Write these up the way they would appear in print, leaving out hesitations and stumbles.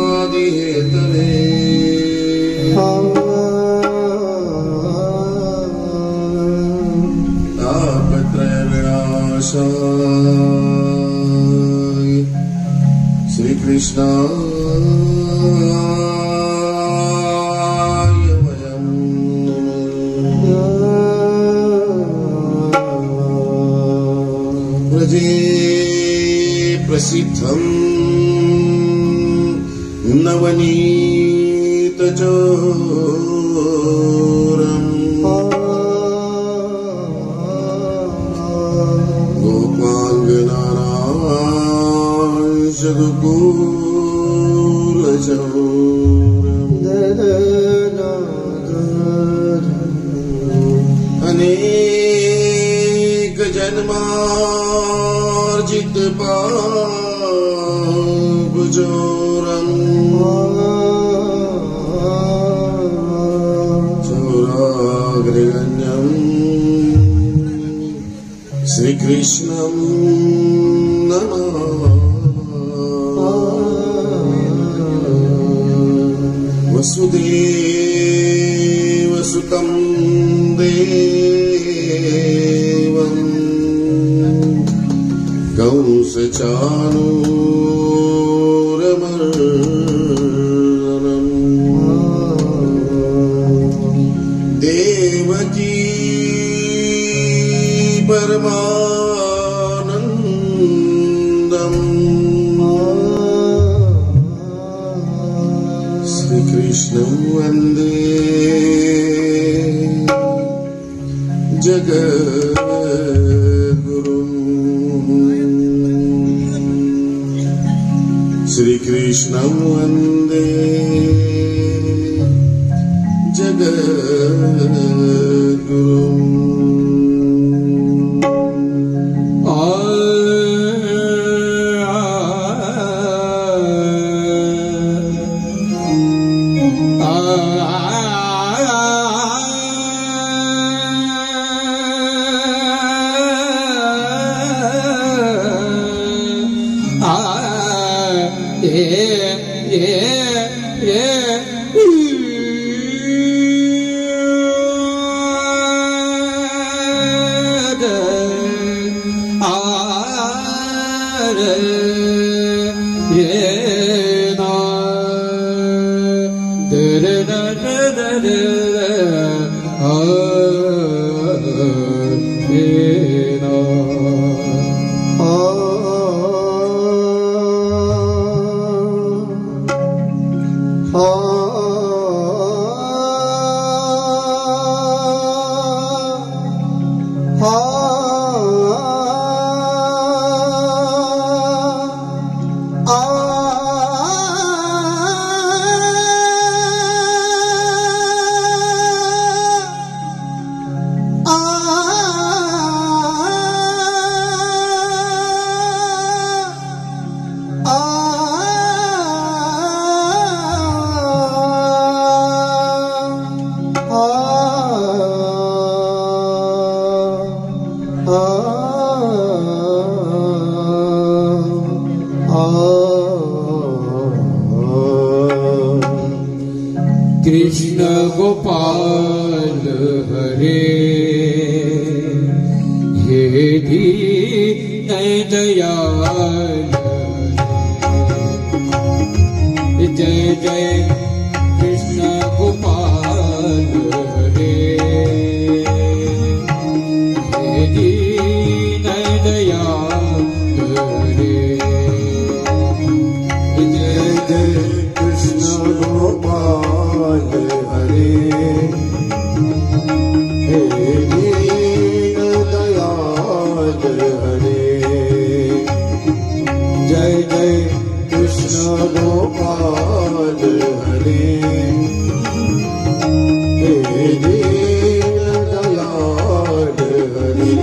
विश्वोत्पत्त्यादिहेतवे तापत्रयविनाशाय श्रीकृष्णाय वयं नमः। व्रजे प्रसिद्धं नवनीतचोरम् गोपाङ्गनारायण जगद्गुरुचोरम् अनेक जन्मार्जित पापचोरम् चोराग्रगण्यम् श्रीकृष्णं नमः। वसुदेवसुतं देवम् कंसचाणूरमर्दनम् देवकी परमानन्दम् श्रीकृष्णं वन्दे जगद्गुरुम्। श्रीकृष्णं वन्दे जगद्गुरुम्। कृष्ण गोपाल हरे हे दीन दयाल जय जय कृष्ण गोपाल हरे हे दीन दयाल हरे जय जय कृष्ण गोपाल हरे हे दीन दयाल हरे जय जय कृष्ण गोपाल हरे हे दीन दयाल हरे।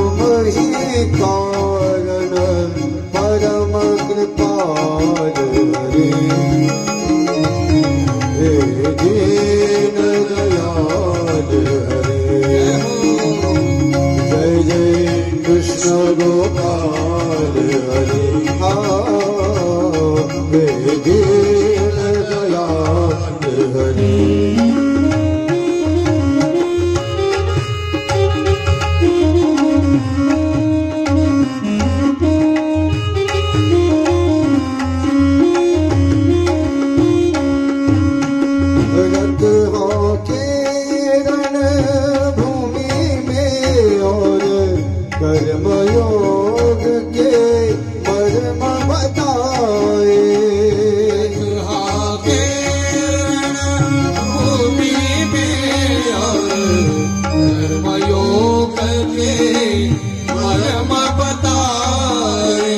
तुम ही कारण परम कृपाल हरे हे दीन दयाल हरे जय जय कृष्ण गोपाल हरे हे दीन दयाल हरे कर्मयोग के मर्म बताए भूमि में कर्मयोग के मर्म बताए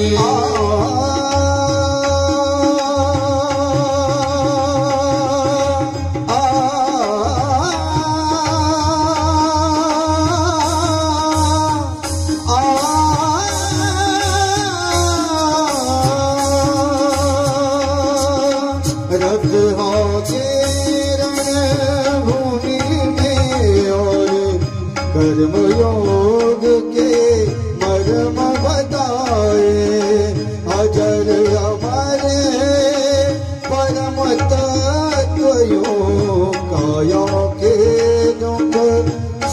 रक्त हो के रणभूमि में और कर्मयोग के मर्म बताए अजर हमारे परम तत्वयों काया के दुख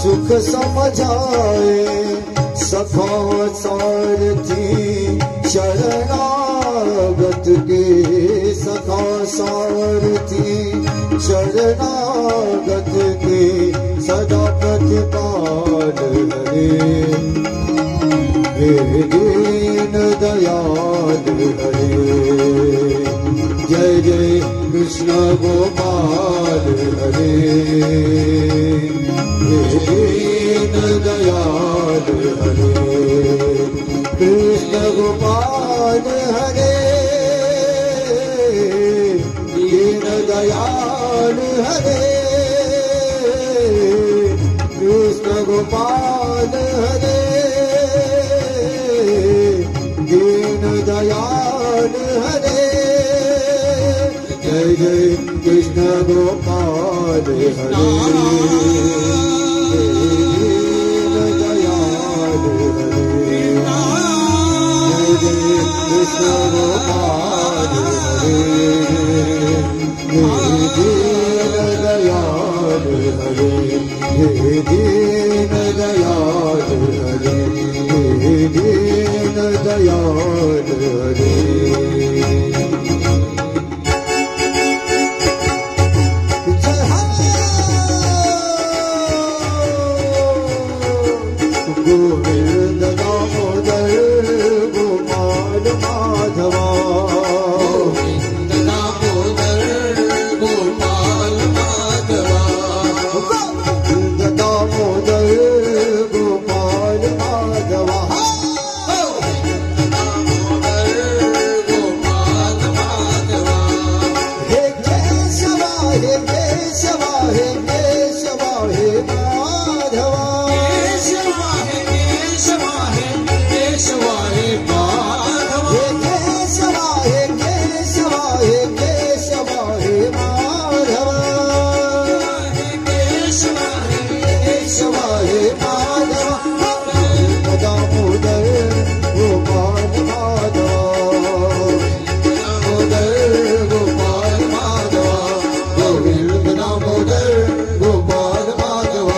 सुख समझाए सखा सारथी शरणागत के सखा सारथी शरणागत के सदा प्रतिपाल हरे हे दीन दयाल हरे जय जय कृष्ण गोपाल हरे हे दीन दयाल हरे कृष्ण गोपाल हरे दीन दयाल हरे कृष्ण गोपाल हरे दीन दयाल हरे जय जय कृष्ण गोपाल हरे दीन दयाल हरे जय कृष्ण गोपाल हरे दीन दयाल हरे हे दीन दयाल हरे हे दीन दयाल हरे गोविंद दामोदर गोपाल माधवा गोविंद दामोदर गोपाल माधवा गोविंद दामोदर गोपाल माधवा गोविंद दामोदर गोपाल माधवा हे केशवा हे केशवा हे केशवा हे माधवा केशवा हे केशवा हे केशवा हे माधवा हे केशवा हे केशवा हे केशवा हे माधवा हे केशवा हे केशवा हे माधवा दामोदर गोपाल माधवा दामोदर गोपाल माधवा गोविंद दामोदर गोपाल माधवा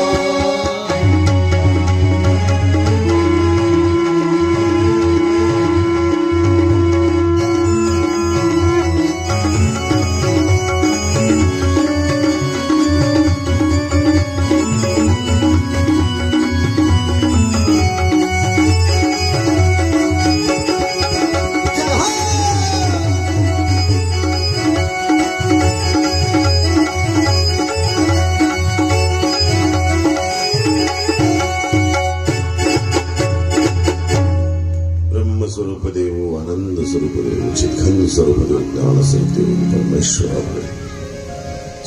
स्वरूप देव आनंद स्वरूप देव चित्खंड स्वरूप देव ज्ञान स्वरूप देव परमेश्वर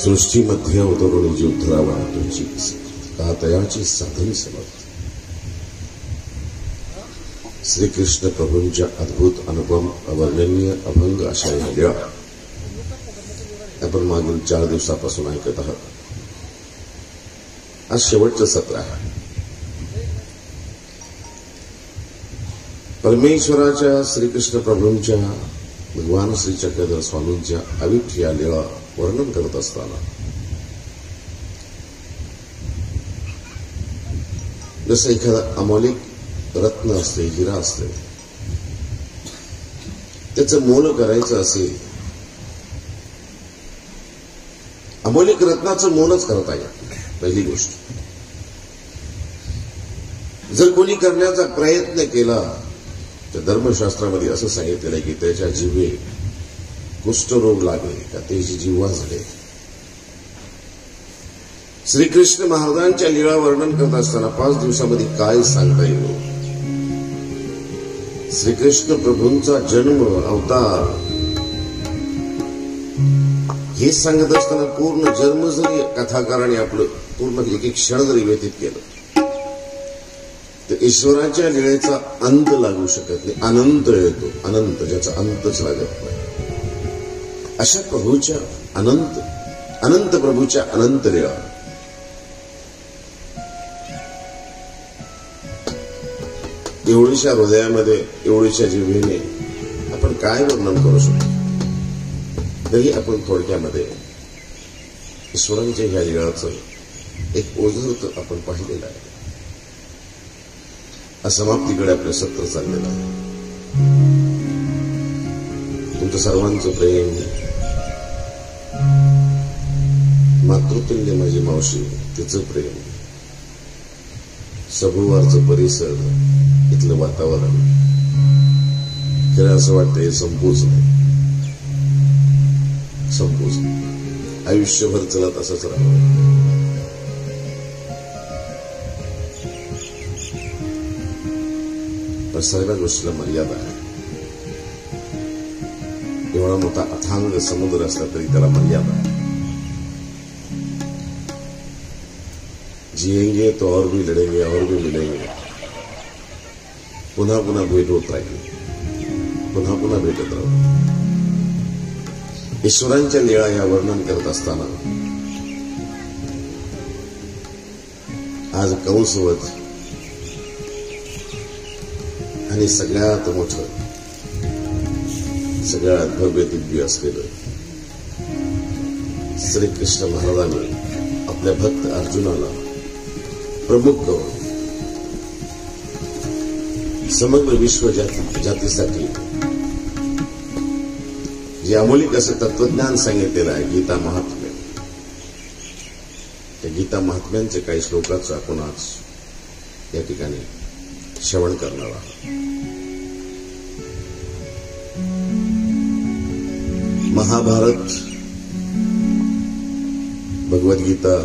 सृष्टीमध्ये अवतरून जी उद्धरावा तुमची तयाची साधन समर्थ श्रीकृष्ण प्रभूंच्या अद्भुत अनुपम अवर्णनीय अभंग अशा या लीळा आपण मागील 4 दिवसापासून ऐकत आहात. आज शेवटचं सत्र आहे. परमेश्वराच्या श्रीकृष्ण प्रभूंच्या भगवान श्री चक्रधर स्वामींच्या अविठ या लीळा वर्णन करत असताना जसं एखादा अमौलिक रत्न असते, हिरा असते, त्याचं मोल करायचं असेल, अमौलिक रत्नाचं मोलच करता येत. पहिली गोष्ट, जर कोणी करण्याचा प्रयत्न केला तर धर्मशास्त्रामध्ये असं सांगितलेलं आहे की त्याच्या जिव्हे कुष्ठरोग लागले का त्याची जिव्हा झाले. श्रीकृष्ण महाराजांच्या लीळा वर्णन करत असताना 5 दिवसामध्ये काय सांगता येईल. श्रीकृष्ण प्रभूंचा जन्म, अवतार हे सांगत असताना पूर्ण जन्म जरी कथाकाराने आपलं पूर्ण एक एक क्षण जरी व्यतीत केलं तर ईश्वराच्या लीळेचा अंत लागू शकत नाही. अनंत येतो, अनंत, ज्याचा अंतच लागत नाही. अशा प्रभूच्या अनंत प्रभूच्या अनंत लीळा एवढीशा हृदयामध्ये, एवढीशा जिव्हेने आपण काय वर्णन करू शकतो. तरी आपण थोडक्यामध्ये ईश्वरांच्या ह्या लीळाचं एक ओझर आपण पाहिलेलं आहे. असमाप्तीकडे आपलं सत्र चाललेलं आहे. तुमचं सर्वांचं प्रेम, मातृतुल्य माझी मावशी, तिचं प्रेम, सभोवारचं परिसर, इथलं वातावरण, खरं असं वाटतंय संपूच नाही. आयुष्यभर चलत असंच राहावं. पण सर्व गोष्टीला मर्यादा आहे. एवढा मोठा अथांग समुद्र असला तरी त्याला मर्यादा आहे. जिएंगे तो और भी लड़ेंगे और भी मिलेंगे. पुन्हा पुन्हा भेट होत राहील, पुन्हा पुन्हा भेटत राहू. ईश्वरांच्या लीळा या वर्णन करत असताना आज कंसवध आणि सगळ्यात मोठं, सगळ्यात भव्य दिव्य असलेलं श्रीकृष्ण महाराजांनी आपल्या भक्त अर्जुनाला प्रमुख करून समग्र विश्व जातीसाठी जे अमोलिक असं तत्वज्ञान सांगितलेलं आहे गीता महात्म्य, त्या गीता महात्म्यांचे काही श्लोकाचं आपण आज या ठिकाणी श्रवण करणार आहोत. महाभारत, भगवद्गीता,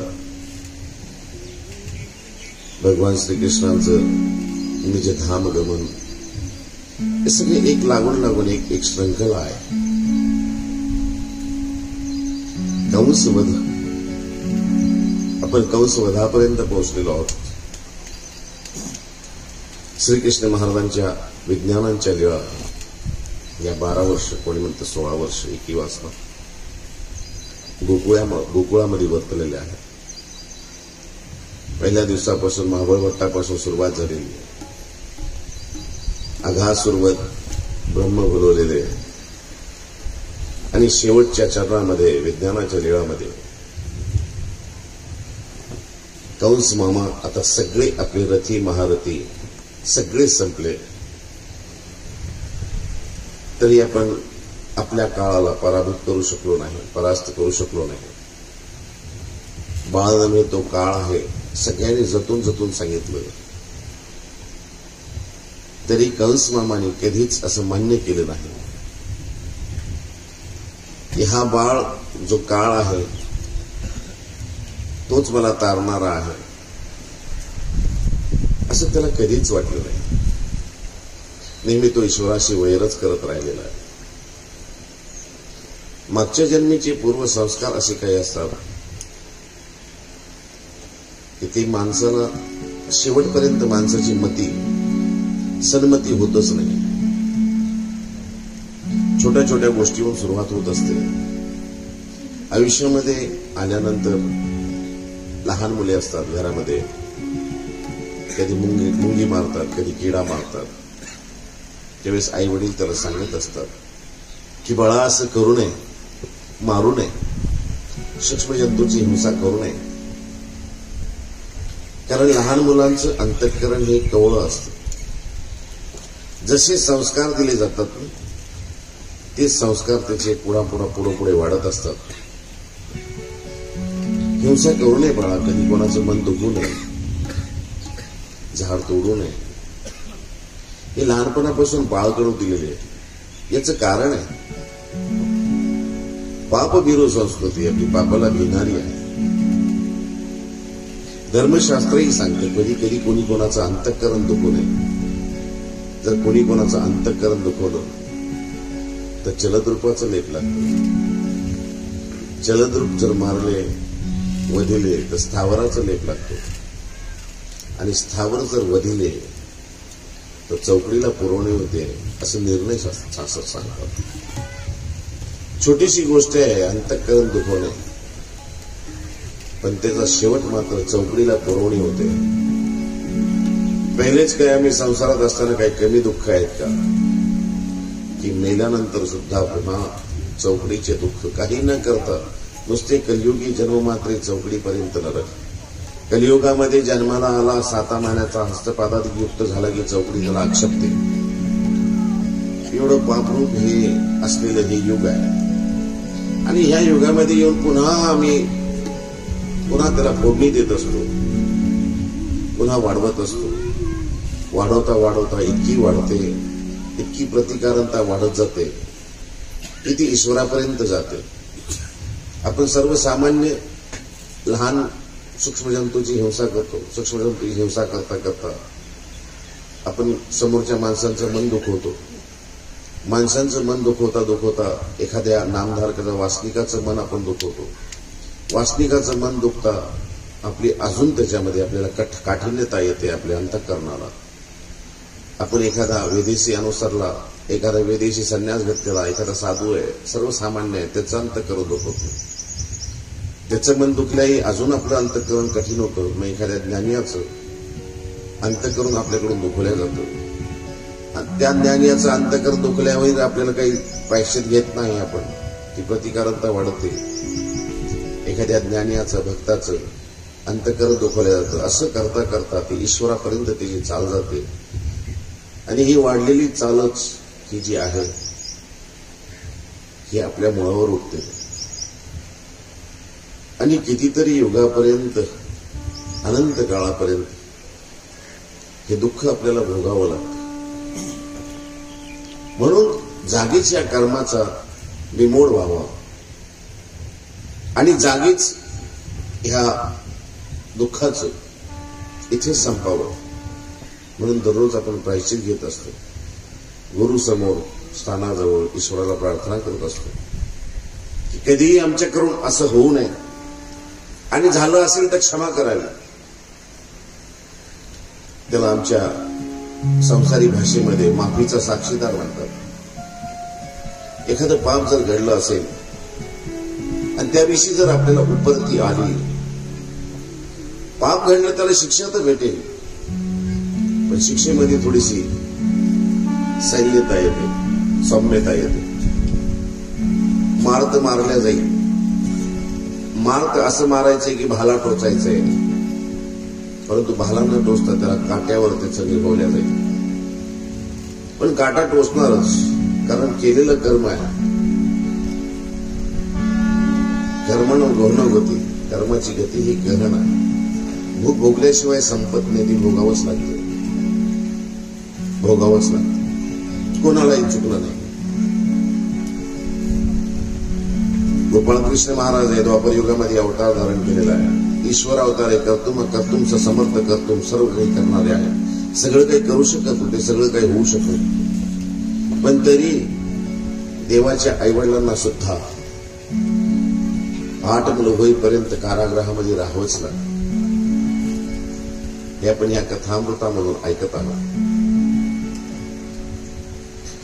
भगवान श्रीकृष्णांचं निज धाम गमन, हे सगळे एक लागून एक श्रृंखला आहे. कंसवध, आपण कंसवधापर्यंत पोहोचलेलो आहोत. श्रीकृष्ण महाराजांच्या विज्ञानांच्या लीळा या 12 वर्ष, कोणी म्हणतं 16 वर्ष, 21 वाजता गोकुळामध्ये वर्तलेल्या आहेत. पहिल्या दिवसापासून महाबळवट्टापासून सुरुवात झालेली, अघासुरवत ब्रह्म बोलवलेले आणि शेवटच्या चरणामध्ये विज्ञानाच्या लीळामध्ये कंस मामा आता सगळे आपले रथी महारथी सगळे संपले, तरी आपण आपल्या काळाला पराभूत करू शकलो नाही, परास्त करू शकलो नाही. बाळ नव्हे तो काळ आहे सगळ्यांनी जतून जतून सांगितलं, तरी कंस मामाने कधीच असं मान्य केलं नाही की हा बाळ जो काळ आहे तोच मला तारणारा आहे, असं त्याला कधीच वाटलं नाही. नेहमी तो ईश्वराशी वैरच करत राहिलेला आहे. मागच्या जन्मीचे पूर्वसंस्कार असे काही असतात की ते माणसाला शेवटपर्यंत माणसाची मती सन्मती होतच नाही. छोट्या छोट्या गोष्टीवरून सुरुवात होत असते. आयुष्यामध्ये आल्यानंतर लहान मुले असतात घरामध्ये, कधी मुंगी मारतात, कधी किडा मारतात. त्यावेळेस आई वडील त्याला सांगत असतात की बाळा असं करू नये, मारू नये, सूक्ष्म जंतूची हिंसा करू नये. कारण लहान मुलांचं अंतःकरण हे कवळं असतं. जसे संस्कार दिले जातात ते संस्कार त्याचे पुढे वाढत असतात. हिंसा करू नये बाळा, कधी कोणाचं मन दुखू नये, झाड तोडू नये. हे लहानपणापासून बाळकडू दिलेले. याचं कारण आहे पापभीरू संस्कृती, आपली पापाला भिणारी आहे. धर्मशास्त्रही सांगते कधी कधी कोणी कोणाचं अंतःकरण दुखू नये. जर कोणी कोणाचं अंतःकरण दुखवलं तर जलद्रूपाचं लेप लागतं. जलद्रूप जर मारले, वधिले तर स्थावराचं लेप लागतो. आणि स्थावर जर वधिले तर चौकडीला पुरवणी होते, असं निर्णय शास्त्र सांगतात. छोटीशी गोष्ट आहे अंतःकरण दुखवणे, पण त्याचा शेवट मात्र चौकडीला पुरवणी होते. पहिलेच काय आम्ही संसारात असताना काही कमी दुःख आहेत का, की मेल्यानंतर सुद्धा पुन्हा चौकडीचे दुःख काही न करता नुसते कलियुगी जन्ममात्रे चौकडीपर्यंत नरक. कलियुगामध्ये जन्माला आला, 7 महिन्याचा हस्तपादात युक्त झाला की चौकडी त्याला आक्षेपते. एवढं पापरूप हे असलेलं हे युग आहे. आणि ह्या युगामध्ये येऊन पुन्हा त्याला फोडणी देत असतो, पुन्हा वाढवत असतो. वाढवता इतकी वाढते, इतकी प्रतिकारता वाढत जाते की ती ईश्वरापर्यंत जाते. आपण सर्वसामान्य लहान सूक्ष्मजंतूची हिंसा करतो. सूक्ष्मजंतूची हिंसा करता आपण समोरच्या माणसांचं मन दुखवतो. माणसांचं मन दुखवता एखाद्या नामधारकाचं, वासनिकाचं मन आपण दुखवतो. वासनिकाचं मन दुखता आपली अजून त्याच्यामध्ये आपल्याला काठिन्यता येते आपल्या अंतःकरणाला. आपण एखादा विदेशी अनुसरला, एखादा विदेशी संन्यास घेतलेला, एखादा साधू आहे, सर्वसामान्य आहे, त्याचं अंतःकरण दुखवतो. त्याचं मन दुखल्याही अजून आपलं अंतःकरण कठीण होतं. मग एखाद्या ज्ञानियाचं अंतःकरण आपल्याकडून दुखवल्या जातं. त्या ज्ञानियाचं अंतःकरण दुखल्यावर आपल्याला काही प्रायश्चित घेत नाही आपण, ती प्रतिकारता वाढते. एखाद्या ज्ञानियाचं, भक्ताचं अंतःकरण दुखवल्या जातं. असं करता ती ईश्वरापर्यंत त्याची चाल जाते. आणि ही वाढलेली चालच ही जी आहे ही आपल्या मुळावर उठते. आणि कितीतरी युगापर्यंत, अनंत काळापर्यंत हे दुःख आपल्याला भोगावं लागतं. म्हणून जागीच या कर्माचा बिमोड व्हावा आणि जागीच ह्या दुःखाचं इथेच संपावं. म्हणून दररोज आपण प्रायश्चित घेत असतो. गुरु समोर, स्थानाजवळ ईश्वराला प्रार्थना करत असतो की कधीही आमच्याकडून असं होऊ नये, आणि झालं असेल तर क्षमा करावी. त्याला आमच्या संसारी भाषेमध्ये माफीचा साक्षीदार म्हणतात. एखादं पाप जर घडलं असेल आणि त्याविषयी जर आपल्याला उपरती आली, पाप घडलं त्याला शिक्षा तर भेटेल, पण शिक्षेमध्ये थोडीशी सैल्यता येते, सौम्यता येते. मार तर मारल्या जाईल. मार तर असं मारायचंय की भाला टोचायचंय, परंतु भाला न टोचता त्याला काट्यावर त्याचं निभवल्या जाईल. पण काटा टोचणारच, कारण केलेलं कर्म आहे. कर्मण गहन गती, कर्माची गती ही गहन आहे. भूक भोगल्याशिवाय संपत नाही, ती भोगावंच लागते. कोणालाही चुकलं नाही. गोपाळकृष्ण महाराज हे द्वापर युगामध्ये अवतार धारण केलेला आहे. ईश्वर अवतार आहे. कर्तुमचं समर्थ कर्तुम, सर्व काही करणारे आहे. सगळं काही करू शकत होते, सगळं काही होऊ शकत, पण तरी देवाच्या आईवडिलांना सुद्धा 8 मुलं होईपर्यंत कारागृहामध्ये राहावंच लागलं. हे आपण या कथामृतामधून ऐकत आहोत.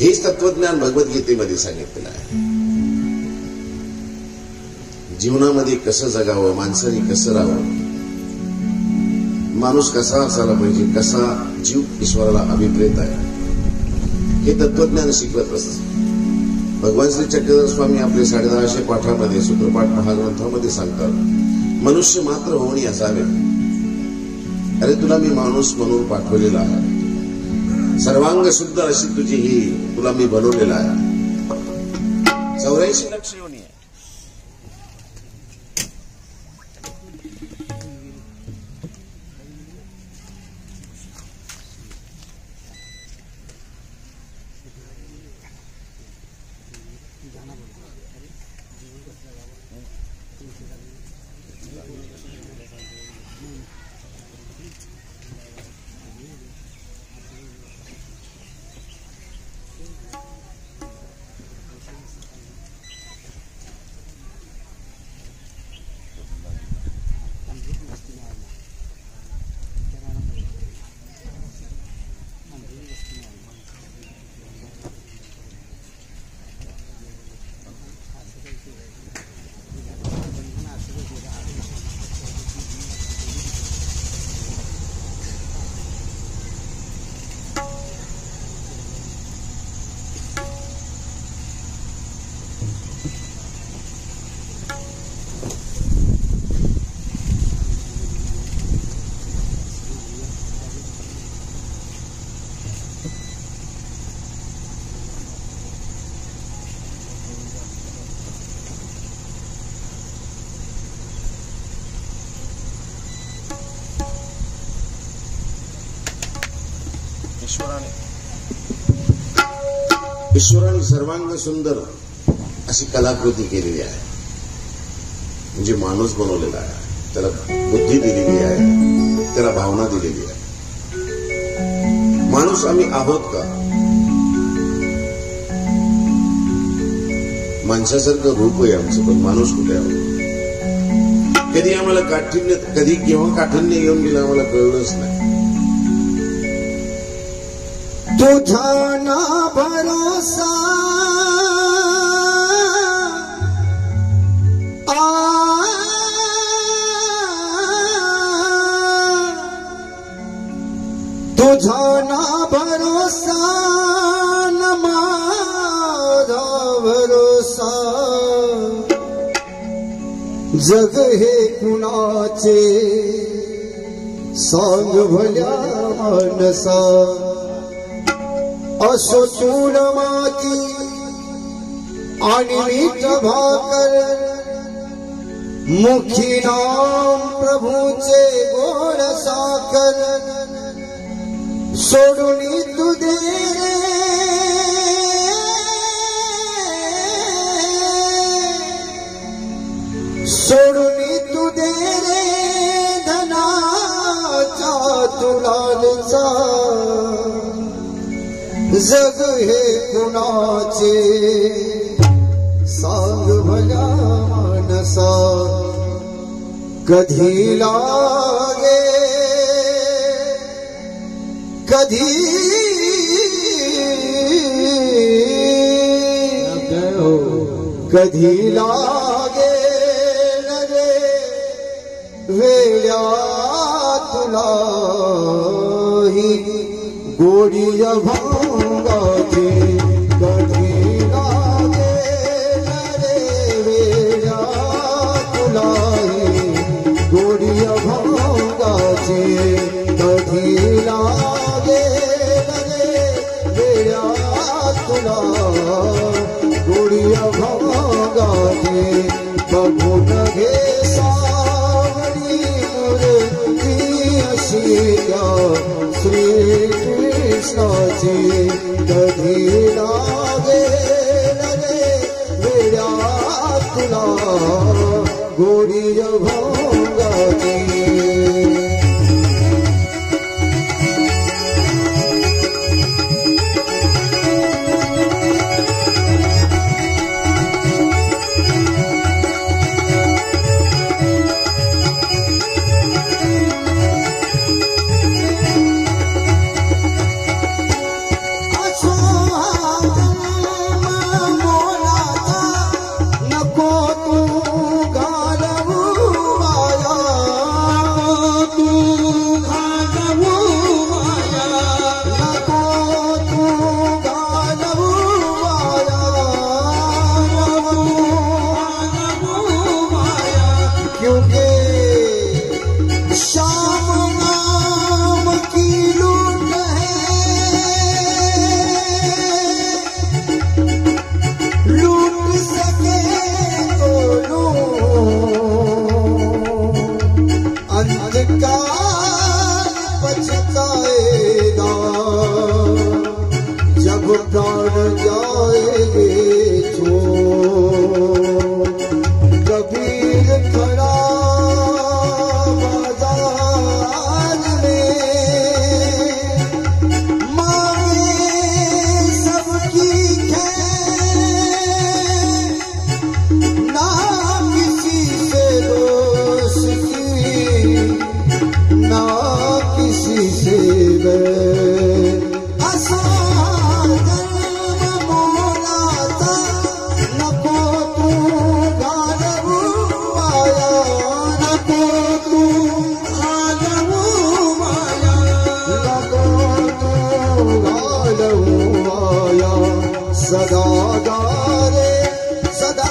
हेच तत्वज्ञान भगवद्गीतेमध्ये सांगितलेलं आहे. जीवनामध्ये कसं जगावं, माणसाने कसं राहावं, माणूस कसा असायला पाहिजे, कसा जीव ईश्वराला अभिप्रेत आहे, हे तत्वज्ञान शिकवत असत. भगवान श्री चक्रधर स्वामी आपले 1150 पाठामध्ये सूत्रपाठ महाग्रंथामध्ये सांगतात, मनुष्य मात्र होणे असावे. अरे तुला मी माणूस म्हणून पाठवलेला आहे, सर्वांग शुद्ध अशी तुझी ही तुला मी बनवलेला आहे. 84 लक्ष योनी आहे. ईश्वराने सर्वांग सुंदर अशी कलाकृती केलेली आहे. म्हणजे माणूस बनवलेला आहे, त्याला बुद्धी दिलेली आहे, त्याला भावना दिलेली आहे. माणूस आम्ही आहोत का? माणसासारखं रूप आहे आमचं, पण माणूस कुठे आहोत? कधी आम्हाला काठिण्य, कधी केव्हा काठिण्य येऊन गेलं आम्हाला कळलंच नाही. तुझा ना भरोसा तुझा ना भरोसा न माझा भरोसा. जग हे कुणाचे सांग भल्या मानसा. असो चूड माती आणि मीठ भाकर, मुखी नाम प्रभूचे गोड साखर. सोडून तू दे सोडून तू दे रे धनाचा तुलाचा. जग हे कुणाचे सांग भल्या मानसा. कधी लागे कधी कधी लागे रे वेळ्या तुला ही गोडी भंगाची. कधी लागे रे वेळ्या तुला ही गोडी भंगाची. कधी लागे रे वेळ्या तुला गोडी भंगाची. बघून घे सावरी मूर्ती अशी श्री कृष्णाची. कधी लागे रे वेड्या तुला गोडी भंगाची. जब प्राण जाएंगे तो कबीर खड़ा बाजार में मांगे सबकी खैर, ना किसी से दोस्ती ना किसी से बैर। सदा गारे सदा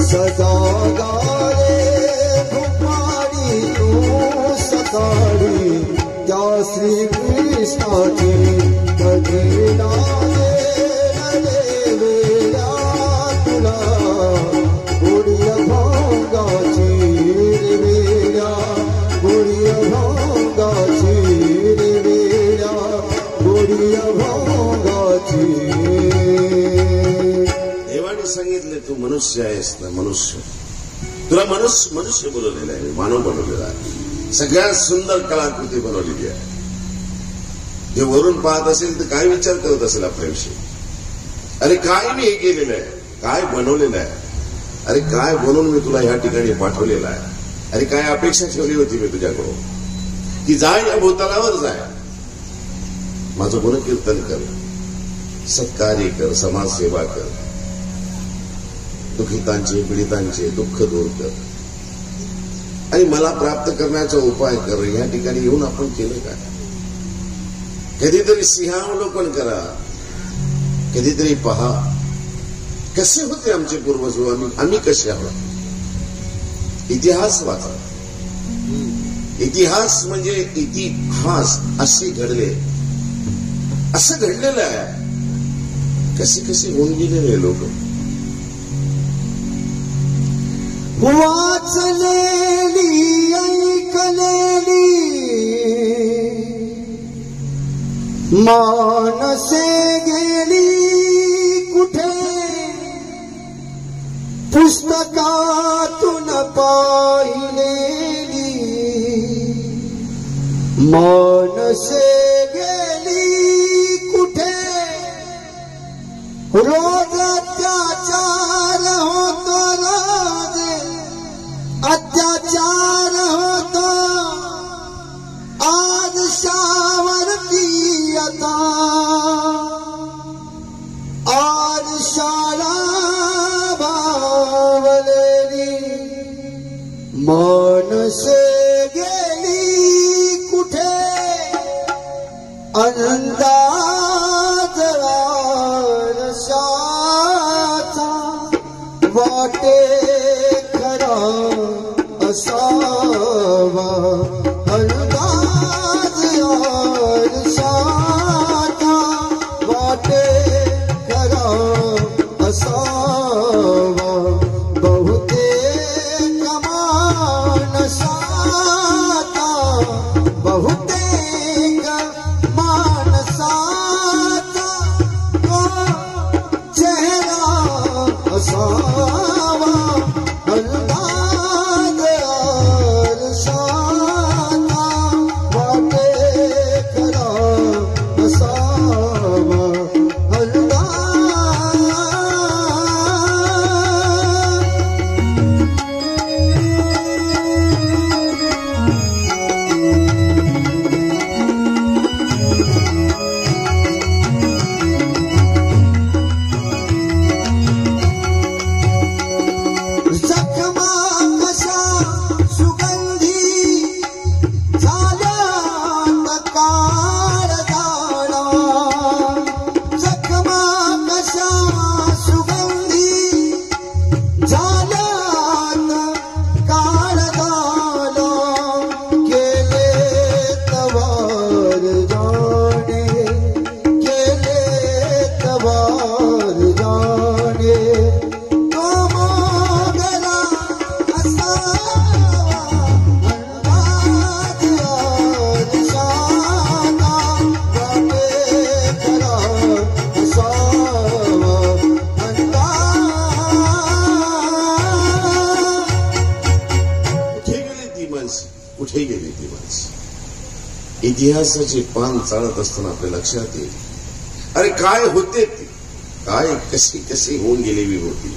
सदा गारे भुपारी तू सतारी क्या श्री कृष्ण की कभी नागे नरे वेला तुला गुड़िया भोंगा चीर वेला गुड़िया भोंगा चीर वेला गुड़िया भोंगा चीर। देवाने सांगितले तू मनुष्य आहेस ना, मनुष्य तुला मनुष्य बोलवलेला आहे, मानव बनवलेला आहे, सगळ्यात सुंदर कलाकृती बनवलेली आहे. जे वरून पाहत असेल तर काय विचार करत असेल आपल्याविषयी, अरे काय मी हे केलेलं आहे, काय बनवलेलं आहे, अरे काय बनवून मी तुला ह्या ठिकाणी पाठवलेलं आहे, अरे काय अपेक्षा ठेवली होती मी तुझ्याकडून की जाय या भूतलावर जाय, माझं गुणकीर्तन कर, सत्कार्य कर, समाजसेवा कर, दुखितांचे पीडितांचे दुःख दूर कर आणि मला प्राप्त करण्याचा उपाय कर. या ठिकाणी येऊन आपण केलं काय? कधीतरी सिंहावलोकन करा, कधीतरी पहा कसे होते आमचे पूर्वज, आम्ही कसे आहोत. इतिहास वाचा. इतिहास म्हणजे इतिहास असे घडले, असं घडलेलं आहे. कसे कसे होऊन गेलेले लोक. वाचलेली ऐकलेली मानसे गेली कुठे, पुस्तकातून पाहिलेली मानसे गेली कुठे. रोज अत्याचार होतो, रोज अत्याचार होतो, आज शावरती आता, आज शाळा भावलेली मानसे गेली कुठे. आनंदात रसाचा वाटे खरा असावा, आनंदात रसाचा वाटे खरा असावा. बहुतेक माणसाचा बहुतेक माणसाचा तो चेहरा असावा. इतिहासाचे पान चालत असताना आपल्या लक्षात येईल, अरे काय होते ते, काय कशी कशी होऊन गेली विभूती,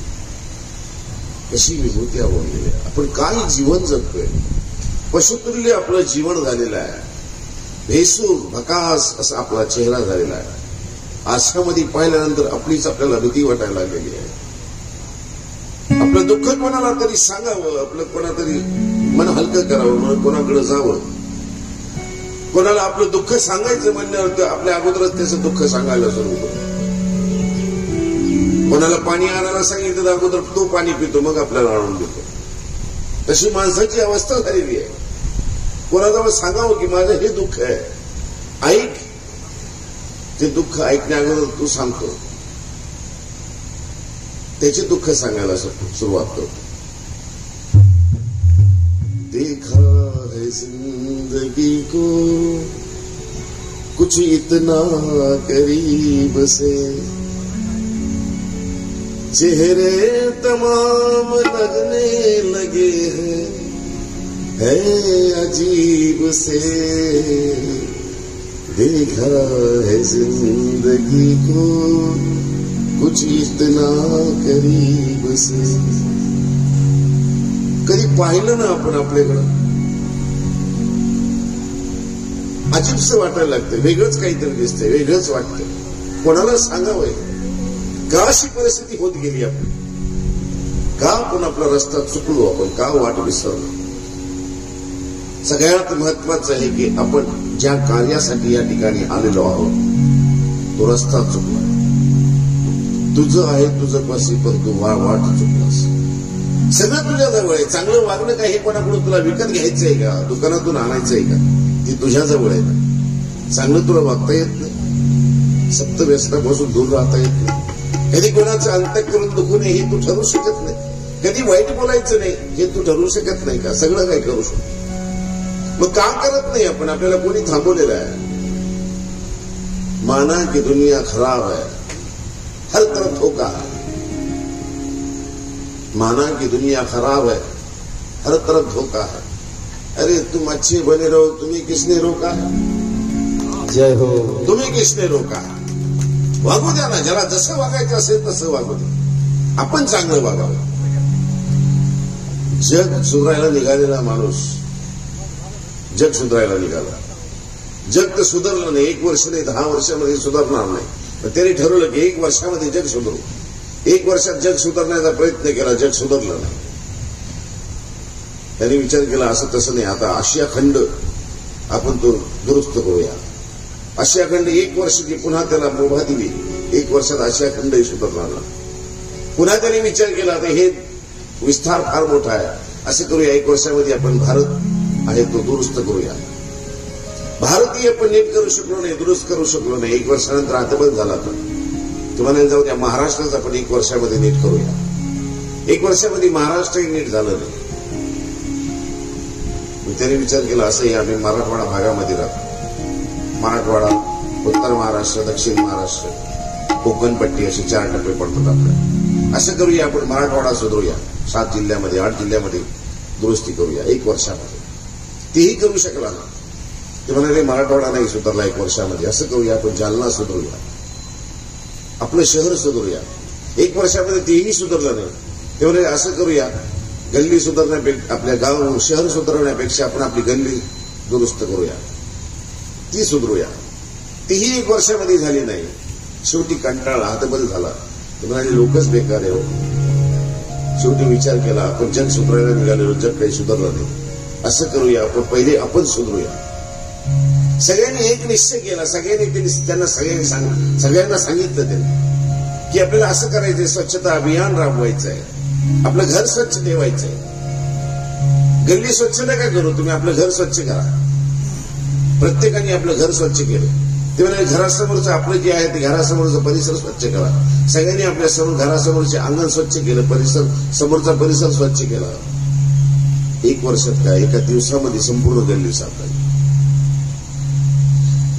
कशी विभूती होऊन गेली. आपण काय जीवन जगतोय, पशुतुल्य आपलं जीवन झालेलं आहे, भेसूर भकास असा आपला चेहरा झालेला आहे. आश्रमामध्ये पाहिल्यानंतर आपलीच आपल्याला भीती वाटायला लागलेली आहे. आपलं दुःख कोणाला तरी सांगावं, आपलं कोणातरी मन हलकं करावं, मन कोणाकडे जावं, कोणाला आपलं दुःख सांगायचं म्हणल्यावर आपल्या अगोदरच त्याचं दुःख सांगायला सुरू होतं. कोणाला पाणी आणायला सांगितलं तर अगोदर तो पाणी पितो, मग आपल्याला आणून देतो. तशी माणसाची अवस्था झालेली आहे. कोणाजवळ सांगावं की माझं हे दुःख आहे, ऐक. ते दुःख ऐकण्या अगोदर तू सांगतो, त्याचे दुःख सांगायला सुरुवात करतो. देखा है जिंदगी को कुछ इतना करीब से, चेहरे तमाम लगने लगे हैं, है अजीब से. देखा है जिंदगी को कुछ इतना करीब से. कधी पाहिलं ना आपण आपल्याकडं, अजीबसं वाटायला लागतं, वेगळंच काहीतरी दिसतंय, वेगळंच वाटतं. कोणाला सांगावंय का अशी परिस्थिती होत गेली आपली, का आपण आपला रस्ता चुकलो, आपण का वाट विसरलो. सगळ्यात महत्वाचं आहे की आपण ज्या कार्यासाठी या ठिकाणी आलेलो आहोत तो रस्ता चुकला. तुझं आहे तुझं पाशी, पण तू वाट चुकलास. सगळं तुझ्या जवळ आहे. चांगलं वागणं काय हे कोणाकडून तुला विकत घ्यायचंय का, दुकानातून आणायचंय का, ती तुझ्या जवळ आहे ना. चांगलं तुला वागता येत नाही, सप्त व्यसनापासून दूर राहता येत नाही. कधी कोणाचं अंतक करून दुखू नये हे तू ठरवू शकत नाही. कधी वाईट बोलायचं नाही हे तू ठरवू शकत नाही का. सगळं काही करू शकतो, मग का करत नाही आपण. आपल्याला कोणी थांबवलेलं आहे. माना की दुनिया खराब है, हर तरफ धोखा है. माना कि दुनिया खराब है, हर तरफ धोखा है. अरे तुम अच्छे बने रहो, तुम्हें किसने रोका है. जय हो. तुम्हें किसने रोका है. वागू द्या ना, ज्याला जसं वागायचं असेल तसं वागू द्या. आपण चांगलं वागावं. जग सुधारायला निघालेला माणूस जग सुधारायला निघाला. जग तर सुधारलं नाही, 1 वर्ष नाही, 10 वर्षामध्ये सुधारणार नाही. त्यांनी ठरवलं की 1 वर्षामध्ये जग सुधारू. 1 वर्षात जग सुधारण्याचा प्रयत्न केला, जग सुधारलं नाही. त्यांनी विचार केला असं तसं नाही, आता आशिया खंड आपण तो दुरुस्त करूया. आशिया खंड 1 वर्षाची पुन्हा त्याला मुभा दिली. 1 वर्षात आशिया खंडही सुधारणार नाही. पुन्हा त्यांनी विचार केला आता हे विस्तार फार मोठा आहे, असं करूया 1 वर्षामध्ये आपण भारत आहे तो दुरुस्त करूया. भारतीय पण नीट करू शकलो नाही, दुरुस्त करू शकलो नाही. 1 वर्षानंतर आता बंद झाला. तुम्हाला जाऊ द्या, महाराष्ट्राचं आपण 1 वर्षामध्ये नीट करूया. 1 वर्षामध्ये महाराष्ट्रही नीट झालं नाही. त्याने विचार केला असंही आम्ही मराठवाडा भागामध्ये राहतो. मराठवाडा, उत्तर महाराष्ट्र, दक्षिण महाराष्ट्र, कोकणपट्टी असे 4 टप्पे पडतात आपल्याला. असं करूया आपण मराठवाडा सुधारूया. 7 जिल्ह्यामध्ये 8 जिल्ह्यामध्ये दुरुस्ती करूया 1 वर्षामध्ये. तेही करू शकला ना. ते म्हणाले मराठवाडा नाही सुधारला 1 वर्षामध्ये. असं करूया आपण जालना सुधारूया, आपलं शहर सुधारूया. 1 वर्षामध्ये तेही सुधारलं नाही. ते म्हणाले असं करूया, गल्ली सुधारण्यापेक्षा, आपल्या गाव शहर सुधारण्यापेक्षा आपण आपली गल्ली दुरुस्त करूया, ती सुधारूया. तीही 1 वर्षामध्ये झाली नाही. शेवटी कंटाळा, हातबल झाला. ते म्हणाले लोकच बेकार आहे हो. शेवटी विचार केला आपण जग सुधारायला निघालेलो, जग काही सुधारलं नाही. असं करूया आपण पहिले आपण सुधारूया. सगळ्यांनी एक निश्चय केला. सगळ्यांनी त्यांना सगळ्यांना सांगितलं त्यांनी की आपल्याला असं करायचंय, स्वच्छता अभियान राबवायचंय, आपलं घर स्वच्छ ठेवायचंय. गल्ली स्वच्छ नका करू तुम्ही, आपलं घर स्वच्छ करा. प्रत्येकाने आपलं घर स्वच्छ केलं. ते म्हणजे घरासमोरचं आपलं जे आहे ते घरासमोरचं परिसर स्वच्छ करा. सगळ्यांनी आपल्या समोर घरासमोरचे अंगण स्वच्छ केलं, परिसर समोरचा परिसर स्वच्छ केला. 1 वर्षात काय, 1 दिवसामध्ये संपूर्ण गल्ली साफ झाली.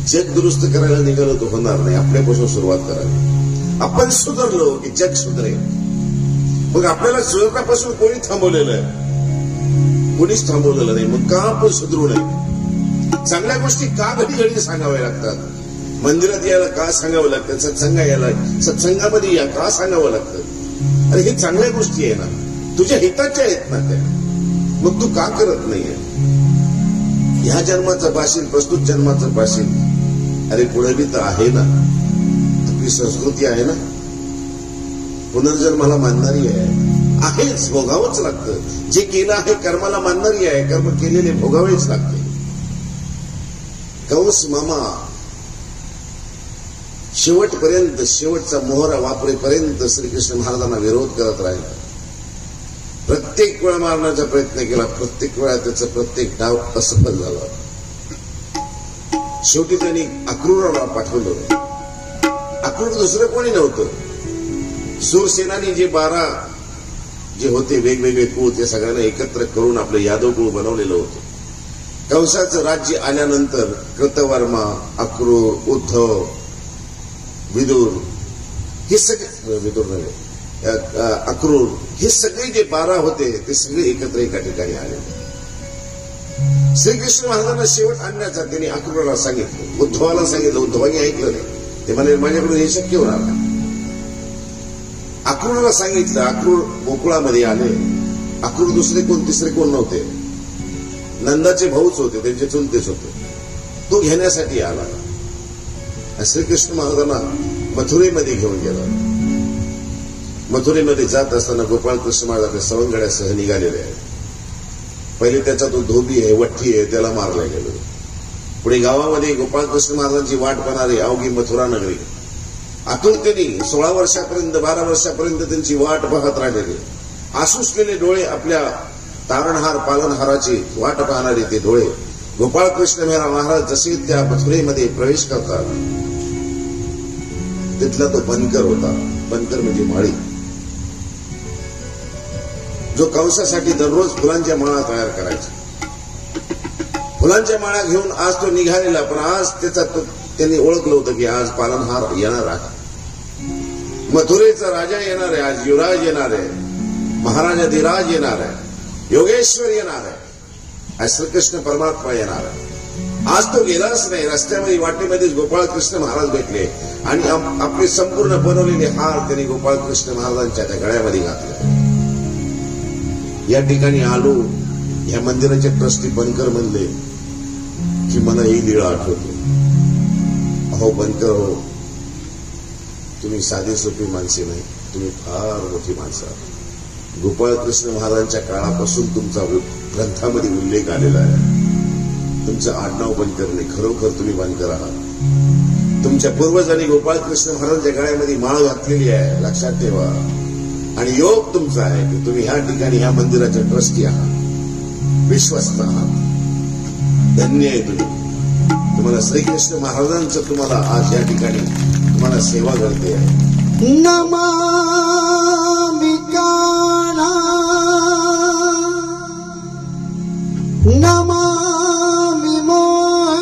जग दुरुस्त करायला निघालं तो होणार नाही. आपल्यापासून सुरुवात करावी. आपण सुधारलो की जग सुधारेल. मग आपल्याला सुधारण्यापासून कोणी थांबवलेलं आहे? कोणीच थांबवलेलं नाही. मग का आपण सुधारू नये. चांगल्या गोष्टी का घडी घडी सांगाव्या लागतात? मंदिरात यायला का सांगावं लागतं? सत्संगामध्ये या का सांगावं लागतं? अरे हे चांगल्या गोष्टी आहे ना, तुझ्या हिताच्या आहेत ना त्या, मग तू का करत नाहीये? ह्या जन्माचं पाशील, प्रस्तुत जन्माचं पाशील, अरे पुढे बी तर आहे ना, आपली संस्कृती आहे ना, पुनर्जन्माला मानणारी आहेच, भोगावंच लागतं. जे केलं आहे कर्माला मानणारी आहे, कर्म केलेले भोगावेच लागते. कंस मामा शेवटपर्यंत, शेवटचा मोहरा वापरेपर्यंत श्रीकृष्ण महाराजांना विरोध करत राहिला. प्रत्येक वेळा मारण्याचा प्रयत्न केला, प्रत्येक वेळा त्याचा प्रत्येक डाव असफल झाला. शेवटी त्यांनी अक्रूराला पाठवलं. अक्रूर दुसरं कोणी नव्हतं, सूरसेनानी जे 12 जे होते वेगवेगळे कुळ, ते सगळ्यांना एकत्र करून आपलं यादव कुळ बनवलेलं होतं. कंसाचं राज्य आल्यानंतर कृतवर्मा, अक्रूर, उद्धव, विदुर, हे सगळे, विदुर नव्हे, अक्रूर, हे सगळे जे 12 होते ते सगळे एकत्र एका ठिकाणी आले. श्रीकृष्ण महाराजांना शेवट आणण्याचा त्यांनी अक्रूराला सांगितलं, उद्धवाला सांगितलं. उद्धवानी ऐकलं नाही. ते म्हणे माझ्याकडून हे शक्य होणार नाही. अक्रूराला सांगितलं. अक्रूर गोकुळामध्ये आले. अक्रूर दुसरे कोण तिसरे कोण नव्हते, नंदाचे भाऊच होते, त्यांचे चुलतेच होते. तो घेण्यासाठी आला. श्रीकृष्ण महाराजांना मथुरेमध्ये घेऊन गेला. मथुरेमध्ये जात असताना गोपाळकृष्ण महाराज आपल्या सवंगड्यासह निघालेले आहे. पहिले त्याचा तो धोबी आहे, वठ्ठी आहे, त्याला मारला गेलो. पुढे गावामध्ये गोपाळकृष्ण महाराजांची वाट पाहणारी अवघी मथुरा नगरी, आतुरतेने 16 वर्षापर्यंत, 12 वर्षापर्यंत त्यांची वाट पाहत राहिलेली. आसुसलेले डोळे, आपल्या तारणहार पालनहाराची वाट पाहणारे ते डोळे. गोपाळकृष्ण महाराज जसे त्या मथुरेमध्ये प्रवेश करतात, तिथला तो बनकर होता. बनकर म्हणजे माळी, जो कंसासाठी दररोज फुलांच्या माळा तयार करायचा. फुलांच्या माळा घेऊन आज तो निघालेला, पण आज त्याचा त्यांनी ओळखलं होतं की आज पालनहार येणार आहे, मथुरेचा राजा येणार आहे, आज युवराज येणार आहे, महाराजाधिराज येणार आहे, योगेश्वर येणार आहे, आज श्रीकृष्ण परमात्मा येणार आहे. आज तो गेलाच नाही. रस्त्यामध्ये वाटेमध्येच गोपाळकृष्ण महाराज भेटले आणि आपले संपूर्ण बनवलेले हार त्यांनी गोपाळकृष्ण महाराजांच्या त्या गळ्यामध्ये घातले. या ठिकाणी आलो. या मंदिराचे ट्रस्टी बनकर म्हणले की मला ही लीळा आठवतो. अहो बनकर हो, तुम्ही साधी सोपी माणसे नाही, तुम्ही फार मोठी माणसं आहात. गोपाळकृष्ण महाराजांच्या काळापासून तुमचा ग्रंथामध्ये उल्लेख आलेला आहे. तुमचं आडनाव बनकर नाही, खरोखर तुम्ही बनकर आहात. तुमच्या पूर्वजांनी गोपाळकृष्ण महाराजांच्या गळ्यामध्ये माळ घातलेली आहे, लक्षात ठेवा. आणि योग तुमचा आहे की तुम्ही ह्या ठिकाणी ह्या मंदिराचे ट्रस्टी आहात, विश्वस्त आहात. धन्य आहे तुम्ही. तुम्हाला श्रीकृष्ण महाराजांचं तुम्हाला आज या ठिकाणी तुम्हाला सेवा करते आहे. नमामि काना नमामि मोह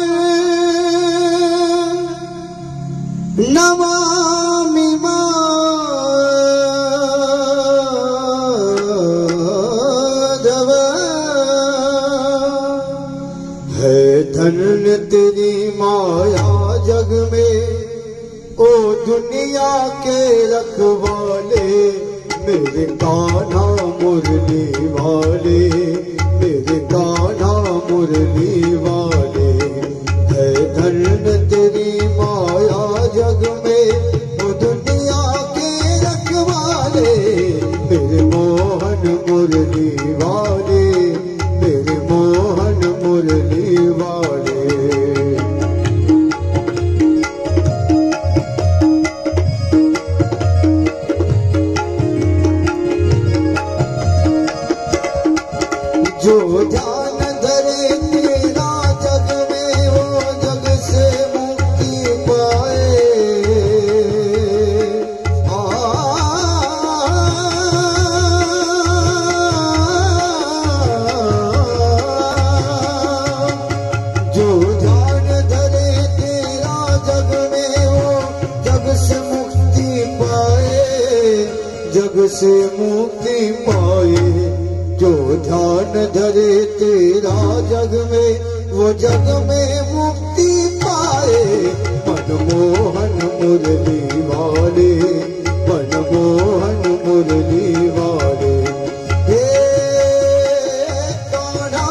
नमामि माधव है धन्य तेरी माया जग में ओ दुनिया के रखवाले मेरे कान्हा मुरली वाले मेरे कान्हा मुरली वाले है धन्य तेरी माया जग में ओ दुनिया के रखवाले मेरे मोहन मुरली वाले मेरे मोहन मुरली वाले. जो ध्यान धरे तेरा जग में वो जग से मुक्ति पाए. जो ध्यान धरे तेरा जग में वो जग से मुक्ति पाए, जग से मुक्ति पाए. जो ध्यान धरे तेरा जग में वो जग में मुक्ति पाए। मनमोहन मुरली वाले, मनमोहन मुरली वाले। हे कान्हा,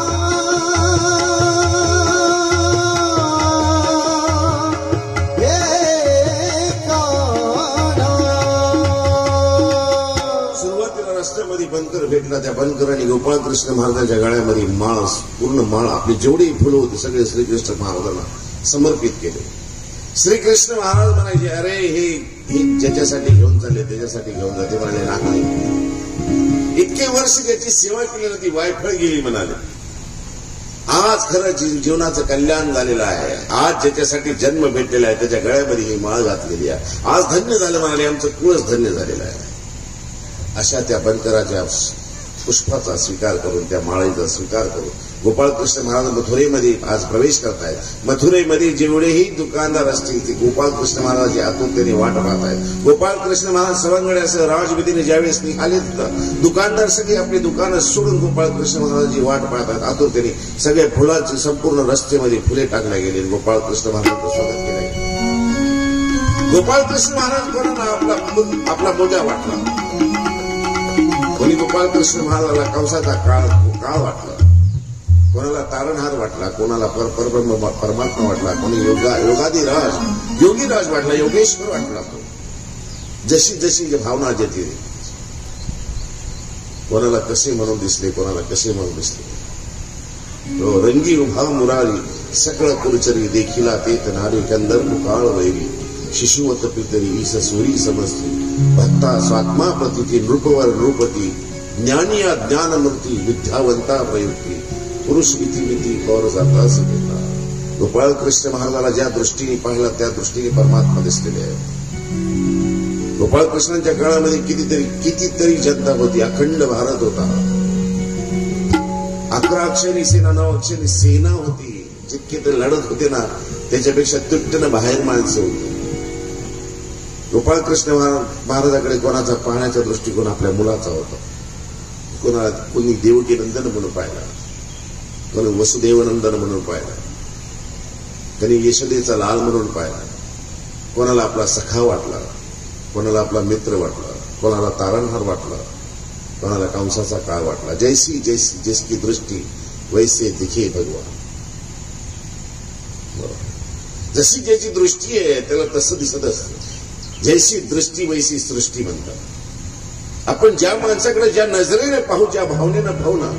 हे कान्हा। सुरुवातीला रस्त्यामध्ये बनकर भेटला. त्या बनकरांनी गोपाळ कृष्ण महाराजांच्या गळ्यामध्ये माळ, पूर्ण माळ, आपली जेवढी फुलं होती सगळे श्रीकृष्ण महाराजांना समर्पित केले. श्रीकृष्ण महाराज म्हणायचे, अरे हे ज्याच्यासाठी घेऊन चालले त्याच्यासाठी घेऊन जाते म्हणाले, नाही. इतके वर्ष ज्याची सेवा केली ना ती वायफळ गेली म्हणाले. आज खरं जीवनाचं कल्याण झालेलं आहे. आज ज्याच्यासाठी जन्म भेटलेला आहे त्याच्या गळ्यामध्ये ही माळ घातलेली आहे. आज धन्य झालं म्हणाले, आमचं कुळच धन्य झालेलं आहे. अशा त्या बनकराच्या पुष्पाचा स्वीकार करून, त्या माळेचा स्वीकार करून गोपाळकृष्ण महाराज मथुरेमध्ये आज प्रवेश करतायत. मथुरेमध्ये जेवढेही दुकानदार असतील ते गोपाळकृष्ण महाराजांची आतुरतेने वाट पाहत आहेत. गोपाळकृष्ण महाराज सवंगड्यासह राजविधीने ज्यावेळेस निघाले, दुकानदार सगळे आपली दुकानं सोडून गोपाळकृष्ण महाराजांची वाट पाहतात आतुरतेने. सगळ्या फुलाची संपूर्ण रस्त्यामध्ये फुले टाकल्या गेली. गोपाळकृष्ण महाराजांचं स्वागत केलं गेलं. गोपाळकृष्ण महाराज कोणाला आपला मोजा वाटला. कोणी गोपाळकृष्ण महाराजाला कंसाचा काळ वाटला, कोणाला तारणहार वाटला, कोणाला परब्रह्म परमात्मा वाटला, कोणी योगादिराज योगीराज वाटला, योगेश्वर वाटला. तो जशी जशी भावना जेथे कोणाला कसे म्हणून दिसले, कोणाला कसे म्हणून दिसले. रंगी उभा मुरारी सकळ कुलचरी देखिला तेत नारी कंदर्प काळ वैरी शिशुवत पितरी ईस सुरी समजती भक्ता स्वात्मा प्रतीती नृपवर नृपती ज्ञानिया ज्ञानमूर्ती विद्यावंता प्रयुक्ती पुरुष इतिमिती गौर जाता समेता. गोपाळकृष्ण महाराजाला ज्या दृष्टीने पाहिला त्या दृष्टीने परमात्मा दिसलेले आहे. गोपाळकृष्णांच्या काळामध्ये कितीतरी जनता होती. अखंड भारत होता. 11 अक्षरी सेना, 9 अक्षरी सेना होती. जितके ते लढत होते ना त्याच्यापेक्षा तुट्टनं बाहेर माणसं होती. गोपाळकृष्ण महाराजाकडे कोणाचा पाहण्याचा दृष्टिकोन आपल्या मुलाचा होता. कोणी देवकी नंदन म्हणून पाहिला, कोणी वसुदेवनंदन म्हणून पाहिला, कोणी यशोदेचा लाल म्हणून पाहिला, कोणाला आपला सखा वाटला, कोणाला आपला मित्र वाटला, कोणाला तारणहार वाटला, कोणाला कंसाचा काळ वाटला. जैसी जैसी जिसकी दृष्टी वैसे दिखे भगवान. जशी ज्याची दृष्टी आहे त्याला तसं दिसत असतं. जैसी दृष्टी वैसी सृष्टी म्हणतात. आपण ज्या माणसाकडे ज्या नजरेने पाहू, ज्या भावनेनं पाहू ना,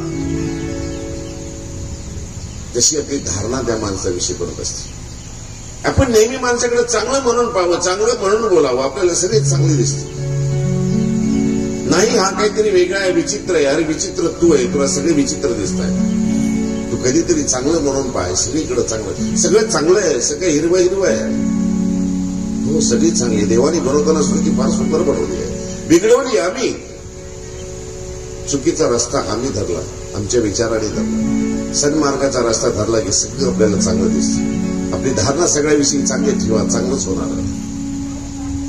जशी आपली धारणा त्या माणसाविषयी करत असते. आपण नेहमी माणसाकडे चांगलं म्हणून पाहावं, चांगलं म्हणून बोलावं, आपल्याला सगळेच चांगले दिसते. नाही हा काहीतरी वेगळा आहे, विचित्र आहे. अरे विचित्र तू आहे, तुला सगळे विचित्र दिसत आहे. तू कधीतरी चांगलं म्हणून पाहाय. सगळीकडे चांगलं, सगळं चांगलं आहे, सगळं हिरवं हिरवं आहे. हो सगळी चांगली. देवाने बनवताना सृष्टी फार सुंदर बनवली आहे. बिघडवली आम्ही. चुकीचा रस्ता आम्ही धरला, आमच्या विचाराने धरला. सन्मार्गाचा रस्ता धरला की सगळं आपल्याला चांगलं दिसतं. आपली धारणा सगळ्याविषयी चांगली ठेवा, चांगलंच होणार आहे.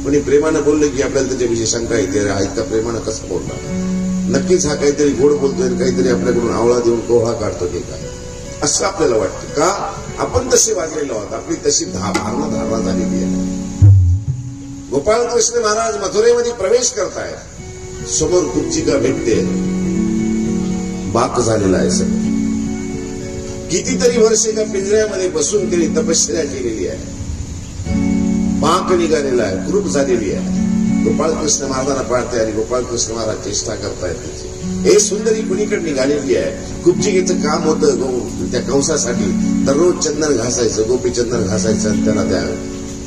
कोणी प्रेमानं बोललं की आपल्याला त्याच्याविषयी शंका येते, आहेत का प्रेमानं कसं बोलणार. नक्कीच हा काहीतरी गोड बोलतोय, काहीतरी आपल्याकडून आवळा देऊन कोळा काढतो की काय, असं आपल्याला वाटतं. का आपण तसे वागलेलो आहोत, आपली तशी धारणा झालेली आहे. गोपाळकृष्ण महाराज मथुरेमध्ये प्रवेश करतायत. समोर कुब्जिका भेटते. बाक झालेला आहे सगळं. कितीतरी वर्ष एका पिंजऱ्यामध्ये बसून त्यांनी तपश्चर्या केलेली आहे. बाक निघालेला आहे, कृप झालेली आहे. गोपाळकृष्ण महाराजांना पाळते आणि गोपाळकृष्ण महाराज चेष्टा करतायत त्याची. हे सुंदरी कुणीकडे निघालेली आहे. कुब्जिकेचं काम होतं त्या कंसासाठी दररोज चंदन घासायचं, गोपी चंदन घासायचं आणि त्याला त्या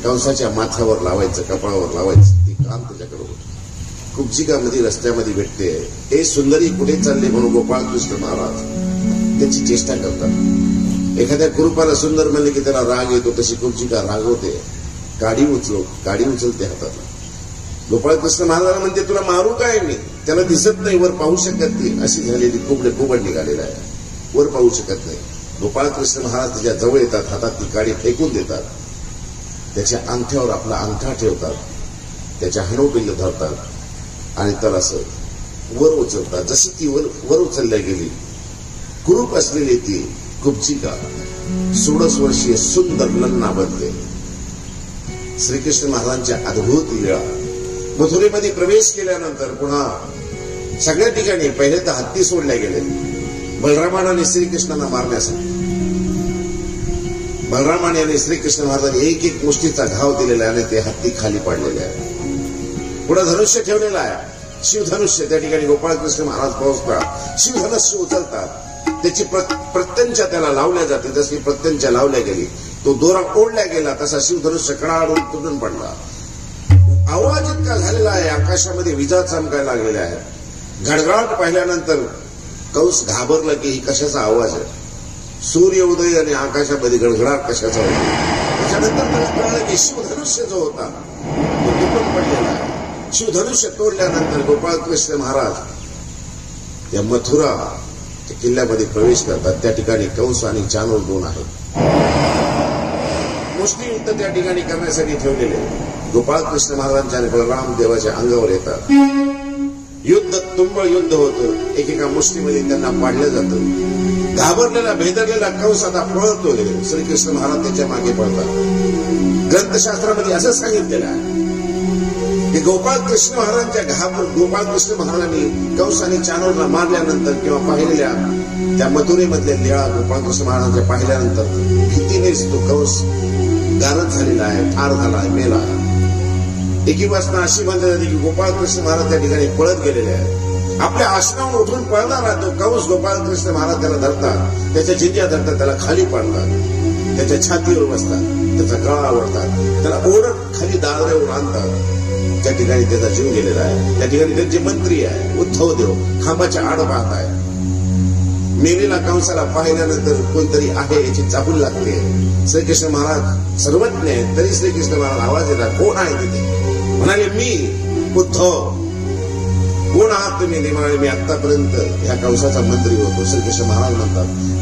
कंसाच्या माथ्यावर लावायचं, कपाळावर लावायचं. ते काम त्याच्याकडे होतं. कुब्जिकामध्ये रस्त्यामध्ये भेटते. हे सुंदरी कुठे चालले म्हणून गोपाळकृष्ण महाराज त्याची चेष्टा करतात. एखाद्या कुरूपाला सुंदर म्हणले की त्याला राग येतो, तशी कुब्जिका रागवते, गाडी उचलते हाताला. गोपाळकृष्ण महाराज म्हणते तुला मारू काय मी, त्याला दिसत नाही, वर पाहू शकत नाही, अशी झालेली कुबड निघालेला आहे, वर पाहू शकत नाही. गोपाळकृष्ण महाराज त्याच्या जवळ येतात, हातात ती गाडी फेकून देतात, त्याच्या अंगठ्यावर आपला अंगठा ठेवतात, त्याच्या हनुपिल्ल धरतात आणि त्याला असं वर उचलतात. जशी ती वर उचलल्या गेली, कुरूप असलेली ती कुब्जिका 16 वर्षीय सुंदर लन्ना बनते. श्रीकृष्ण महाराजांच्या अद्भुत लीळा. मथुरेमध्ये प्रवेश केल्यानंतर पुन्हा सगळ्या ठिकाणी पहिले तर हत्ती सोडल्या गेले बलरामाने श्रीकृष्णांना मारण्यासाठी. बलरामाने आणि श्रीकृष्ण महाराजांनी एक एक मुष्टीचा घाव दिलेला आहे आणि ते हत्ती खाली पाडलेले आहे. पुढे धनुष्य ठेवलेला आहे, शिवधनुष्य. त्या ठिकाणी गोपाळकृष्ण महाराज पोहोचतात, शिवधनुष्य उचलतात, त्याची प्रत्यंचा त्याला लावल्या जाते. जशी प्रत्यंचा लावल्या गेली, तो दोरा ओढल्या गेला, तसा शिवधनुष्य कडाडून तुटून पडला. आवाज इतका झालेला आहे, आकाशामध्ये विजा चमकायला लागलेल्या आहेत. गडगडाट पाहिल्यानंतर कंस घाबरला की ही कशाचा आवाज आहे. सूर्य उदय आणि आकाशामध्ये गडगडाट कशाचा होता. त्याच्यानंतर त्याला कळलं की शिवधनुष्य जो होता तो तुटून पडलेला आहे. शिवधनुष्य तोडल्यानंतर गोपाळकृष्ण महाराज त्या मथुरा किल्ल्यामध्ये प्रवेश करतात. त्या ठिकाणी कंस आणि चानूर 2 आहेत. मुष्टियुद्ध त्या ठिकाणी करण्यासाठी ठेवलेले. गोपाळकृष्ण महाराजांच्या आणि बलराम देवाच्या अंगावर येतात. युद्ध तुंबळ युद्ध होतं. एकेका मुष्टीमध्ये त्यांना पाडलं जातं. घाबरलेला भेदरलेला कंस आता पळतो. श्रीकृष्ण महाराज त्याच्या मागे पळतात. ग्रंथशास्त्रामध्ये असं सांगितलेलं आहे की गोपाळकृष्ण महाराजांच्या गोपाळकृष्ण महाराजांनी कंस आणि चानूरला मारल्यानंतर किंवा पाहिलेल्या त्या मथुरेमधल्या लीळा गोपाळकृष्ण महाराजांच्या पाहिल्यानंतर भीतीनेच तो कंस गारद झालेला आहे, ठार झाला आहे, मेला आहे. एकी वासना अशी म्हणतात जाते की गोपाळकृष्ण महाराज त्या ठिकाणी पळत गेलेले आहेत. आपल्या आश्रमावर उठून पळणारा तो कंस गोपाळकृष्ण महाराज त्याला धरतात, त्याच्या जिंज्या धरतात, त्याला खाली पाडतात, त्याच्या छातीवर बसतात, त्याचा गळा आवडतात, त्याला ओढत खाली दादऱ्यावर आणतात. त्या ठिकाणी त्याचा जीव गेलेला आहे. त्या ठिकाणी त्यांचे मंत्री आहे उद्धव देव खांबाच्या आड पाहत आहे. मेलेला कंसाला पाहिल्यानंतर कोणतरी आहे याची चाहूल लागते. श्रीकृष्ण महाराज सर्वज्ञ आहे, तरी श्रीकृष्ण महाराज आवाज येतात, कोण आहे तिथे? म्हणाले मी उद्धव. कोण आहात तुम्ही? ते म्हणाले मी आतापर्यंत ह्या कंसाचा मंत्री होतो. श्रीकृष्ण महाराज म्हणतात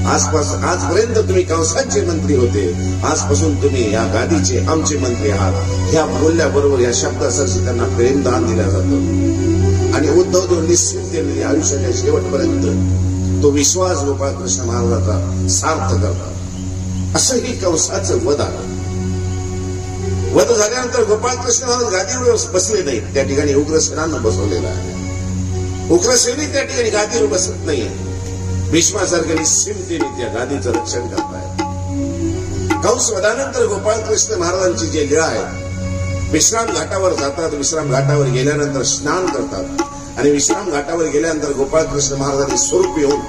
आजपर्यंत तुम्ही कंसाचे मंत्री होते, आजपासून तुम्ही या गादीचे आमचे मंत्री आहात. ह्या बोलल्याबरोबर या शब्दासरशी त्यांना प्रेमदान दिलं जातं. आणि उद्धव देव निश्चित आयुष्याच्या शेवटपर्यंत तो विश्वास गोपाळकृष्ण महाराजांचा सार्थ करतात. असं ही कंसाचं वध आलं. वध झाल्यानंतर गोपाळकृष्ण महाराज गादीवर बसले नाहीत. त्या ठिकाणी उग्रसेनांना बसवलेलं आहे. उग्रसेनी त्या ठिकाणी गादीवर बसत नाहीये. भीष्मासारख्या निश्चिंतेने त्या गादीचं रक्षण करतायत. कंस वधानंतर गोपाळकृष्ण महाराजांची जे लीळा आहे, विश्राम घाटावर जातात. विश्राम घाटावर गेल्यानंतर स्नान करतात आणि विश्राम घाटावर गेल्यानंतर गोपाळकृष्ण महाराजांनी स्वरूप येऊन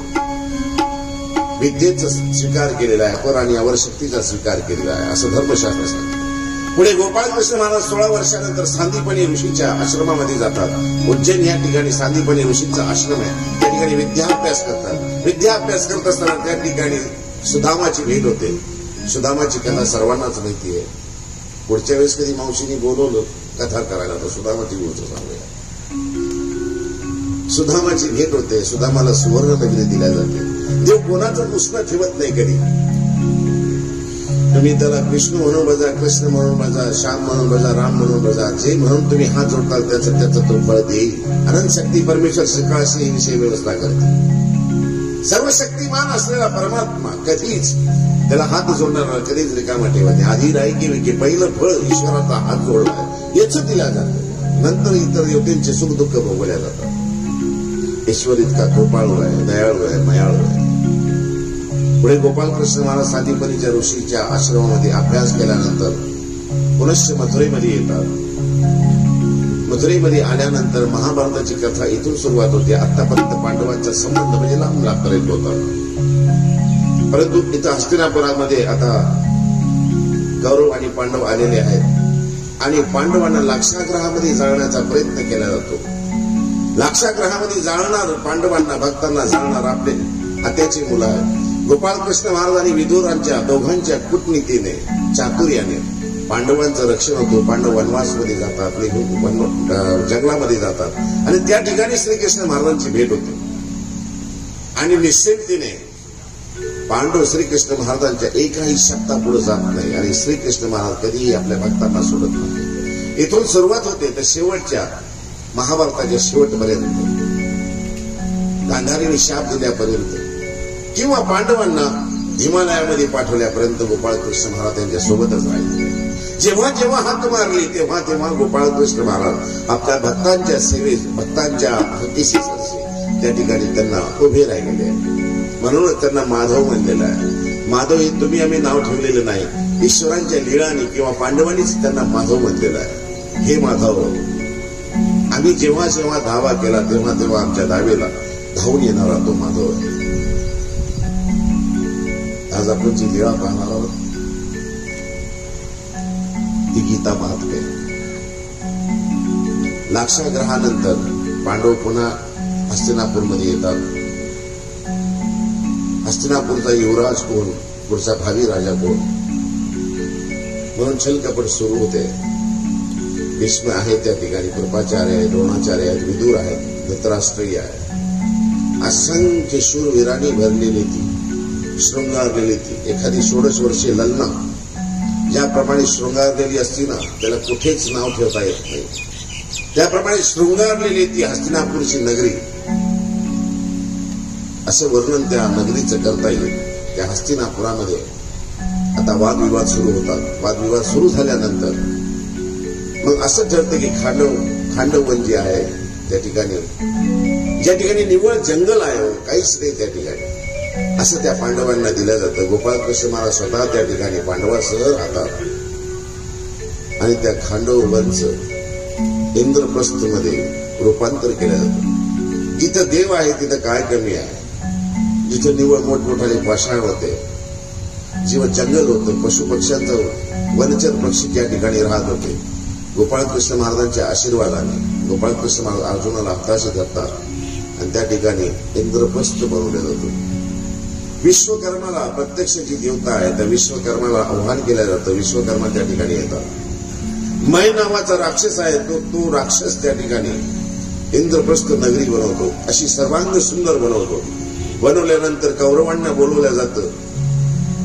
विद्येचा स्वीकार केलेला आहे, पर आणि अवर शक्तीचा स्वीकार केलेला आहे, असं धर्मशास्त्र सांगतं. पुढे गोपाळकृष्ण महाराज 16 वर्षानंतर सांदीपनी ऋषीच्या आश्रमामध्ये जातात. उज्जैन या ठिकाणी सांदीपनी ऋषींचा आश्रम आहे. त्या ठिकाणी विद्याभ्यास करतात. विद्याभ्यास करत असताना त्या ठिकाणी सुदामाची भेट होते. सुदामाची कथा सर्वांनाच माहिती आहे. पुढच्या वेळेस कधी मावशीने बोलवलं कथा करायला तर सुदामाची गोष्ट सांगूया. सुदामाची भेट होते. सुदामाला सुवर्ण नगरी दिल्या जाते. देव कोणाचं पुष्ण ठेवत नाही कधी. तुम्ही त्याला विष्णू म्हणून बजा, कृष्ण म्हणून बजा, श्याम म्हणून बजा, राम म्हणून बजा, जे म्हणून तुम्ही हात जोडताल त्याचं तो फळ देईल. अनंत शक्ती परमेश्वर श्रीकाळशी ही विषय व्यवस्था करते. सर्व शक्तिमान असलेला परमात्मा कधीच त्याला हात जोडणार कधीच रिकामा ठेवत नाही. आधी राही की पहिलं फळ ईश्वराचा हात जोडलाय याच दिला जातं. नंतर इतर देवतेंचे सुख दुःख भोगवल्या जातात. ईश्वर इतका कृपाळू आहे, दयाळू आहे, मयाळू आहे. पुढे गोपाळकृष्ण महाराज सांदीपनीच्या ऋषीच्या आश्रमामध्ये अभ्यास केल्यानंतर पुनश्च मथुरेमध्ये येतात. मथुरेमध्ये आल्यानंतर महाभारताची कथा इथून सुरुवात होते. आतापर्यंत पांडवांचा संबंध म्हणजे लांब लांबपर्यंत होता. परंतु इथं हस्तिनापुरामध्ये आता कौरव आणि पांडव आलेले आहेत आणि पांडवांना लाक्षागृहामध्ये जाळण्याचा प्रयत्न केला जातो. लाक्षागृहामध्ये जाळणार पांडवांना, भक्तांना जाळणार आपले आत्याची मुलं आहेत. गोपाळकृष्ण महाराज आणि विदुरांच्या दोघांच्या कूटनीतीने, चातुर्याने पांडवांचं रक्षण होतं. पांडव वनवासमध्ये जातात, जंगलामध्ये जातात आणि त्या ठिकाणी श्रीकृष्ण महाराजांची भेट होते. आणि निश्चिंतीने पांडव श्रीकृष्ण महाराजांच्या एकाही शब्दापुढे जात नाही आणि श्रीकृष्ण महाराज कधीही आपल्या भक्तांना सोडत नाही. इथून सुरुवात होते तर शेवटच्या महाभारताच्या शेवटपर्यंत, गांधारीने शाप दिल्यापर्यंत किंवा पांडवांना हिमालयामध्ये पाठवल्यापर्यंत गोपाळकृष्ण महाराज त्यांच्या सोबतच राहिले. जेव्हा जेव्हा हाक मारली तेव्हा तेव्हा गोपाळकृष्ण महाराज आपल्या भक्तांच्या सेवेत, भक्तांच्या भक्तीशी त्या ठिकाणी त्यांना उभे राहिलेले आहे. म्हणूनच त्यांना माधव म्हणलेलं आहे. माधव हे तुम्ही आम्ही नाव ठेवलेलं नाही, ईश्वरांच्या लीळांनी किंवा पांडवांनीच त्यांना माधव म्हणलेलं आहे. हे माधव, आम्ही जेव्हा जेव्हा धावा केला तेव्हा तेव्हा आमच्या धावेला धावून येणारा तो माधव आहे. आज आपण जी लीळा पाहणार आहोत ती गीता महात्म्य. लाक्षाग्रहानंतर पांडव पुन्हा हस्तिनापूरमध्ये येतात. हस्तिनापूरचा युवराज कोण, पुढचा भावी राजा कोण म्हणून छलकपट सुरू होते. भीष्म आहे त्या ठिकाणी, कृपाचार्य आहे, द्रोणाचार्य आहेत, विदुर आहेत, धृतराष्ट्रही आहे. असंख्य शूरवीरांनी भरलेली ती, शृंगारलेली ती एखादी 16 वर्षीय ललना ज्याप्रमाणे शृंगारलेली असती ना, त्याला कुठेच नाव ठेवता येत नाही. त्याप्रमाणे शृंगारलेली ती हस्तिनापूरची नगरी, असं वर्णन त्या नगरीचं करता येईल. त्या हस्तिनापुरामध्ये आता वादविवाद सुरू होतात. वादविवाद सुरू झाल्यानंतर मग असं ठरतं की खांडवन जे आहे त्या ठिकाणी, ज्या ठिकाणी निव्वळ जंगल आहे, काहीच नाही त्या ठिकाणी, असं त्या पांडवांना दिलं जातं. गोपाळकृष्ण महाराज स्वतः त्या ठिकाणी पांडवासह राहतात आणि त्या खांडवनचं इंद्रप्रस्थ मध्ये रूपांतर केलं जातं. जिथं देव आहे तिथं काय कमी आहे. जिथं निव्वळ मोठमोठाले पाषाण होते, जीव जंगल होतं, पशुपक्ष्यांचं वनचर पक्षी त्या ठिकाणी राहत होते. गोपाळकृष्ण महाराजांच्या आशीर्वादाने गोपाळकृष्ण महाराज अर्जुनाला हाताशी धरतात आणि त्या ठिकाणी इंद्रप्रस्थ बनवलं जातं. विश्वकर्माला, प्रत्यक्ष जी देवता आहे त्या विश्वकर्माला आव्हान केलं जातं. विश्वकर्मा त्या ठिकाणी येतात. मै नावाचा राक्षस आहे, तो राक्षस त्या ठिकाणी इंद्रप्रस्थ नगरी बनवतो, अशी सर्वांग सुंदर बनवतो. बनवल्यानंतर कौरवांना बोलवलं जातं.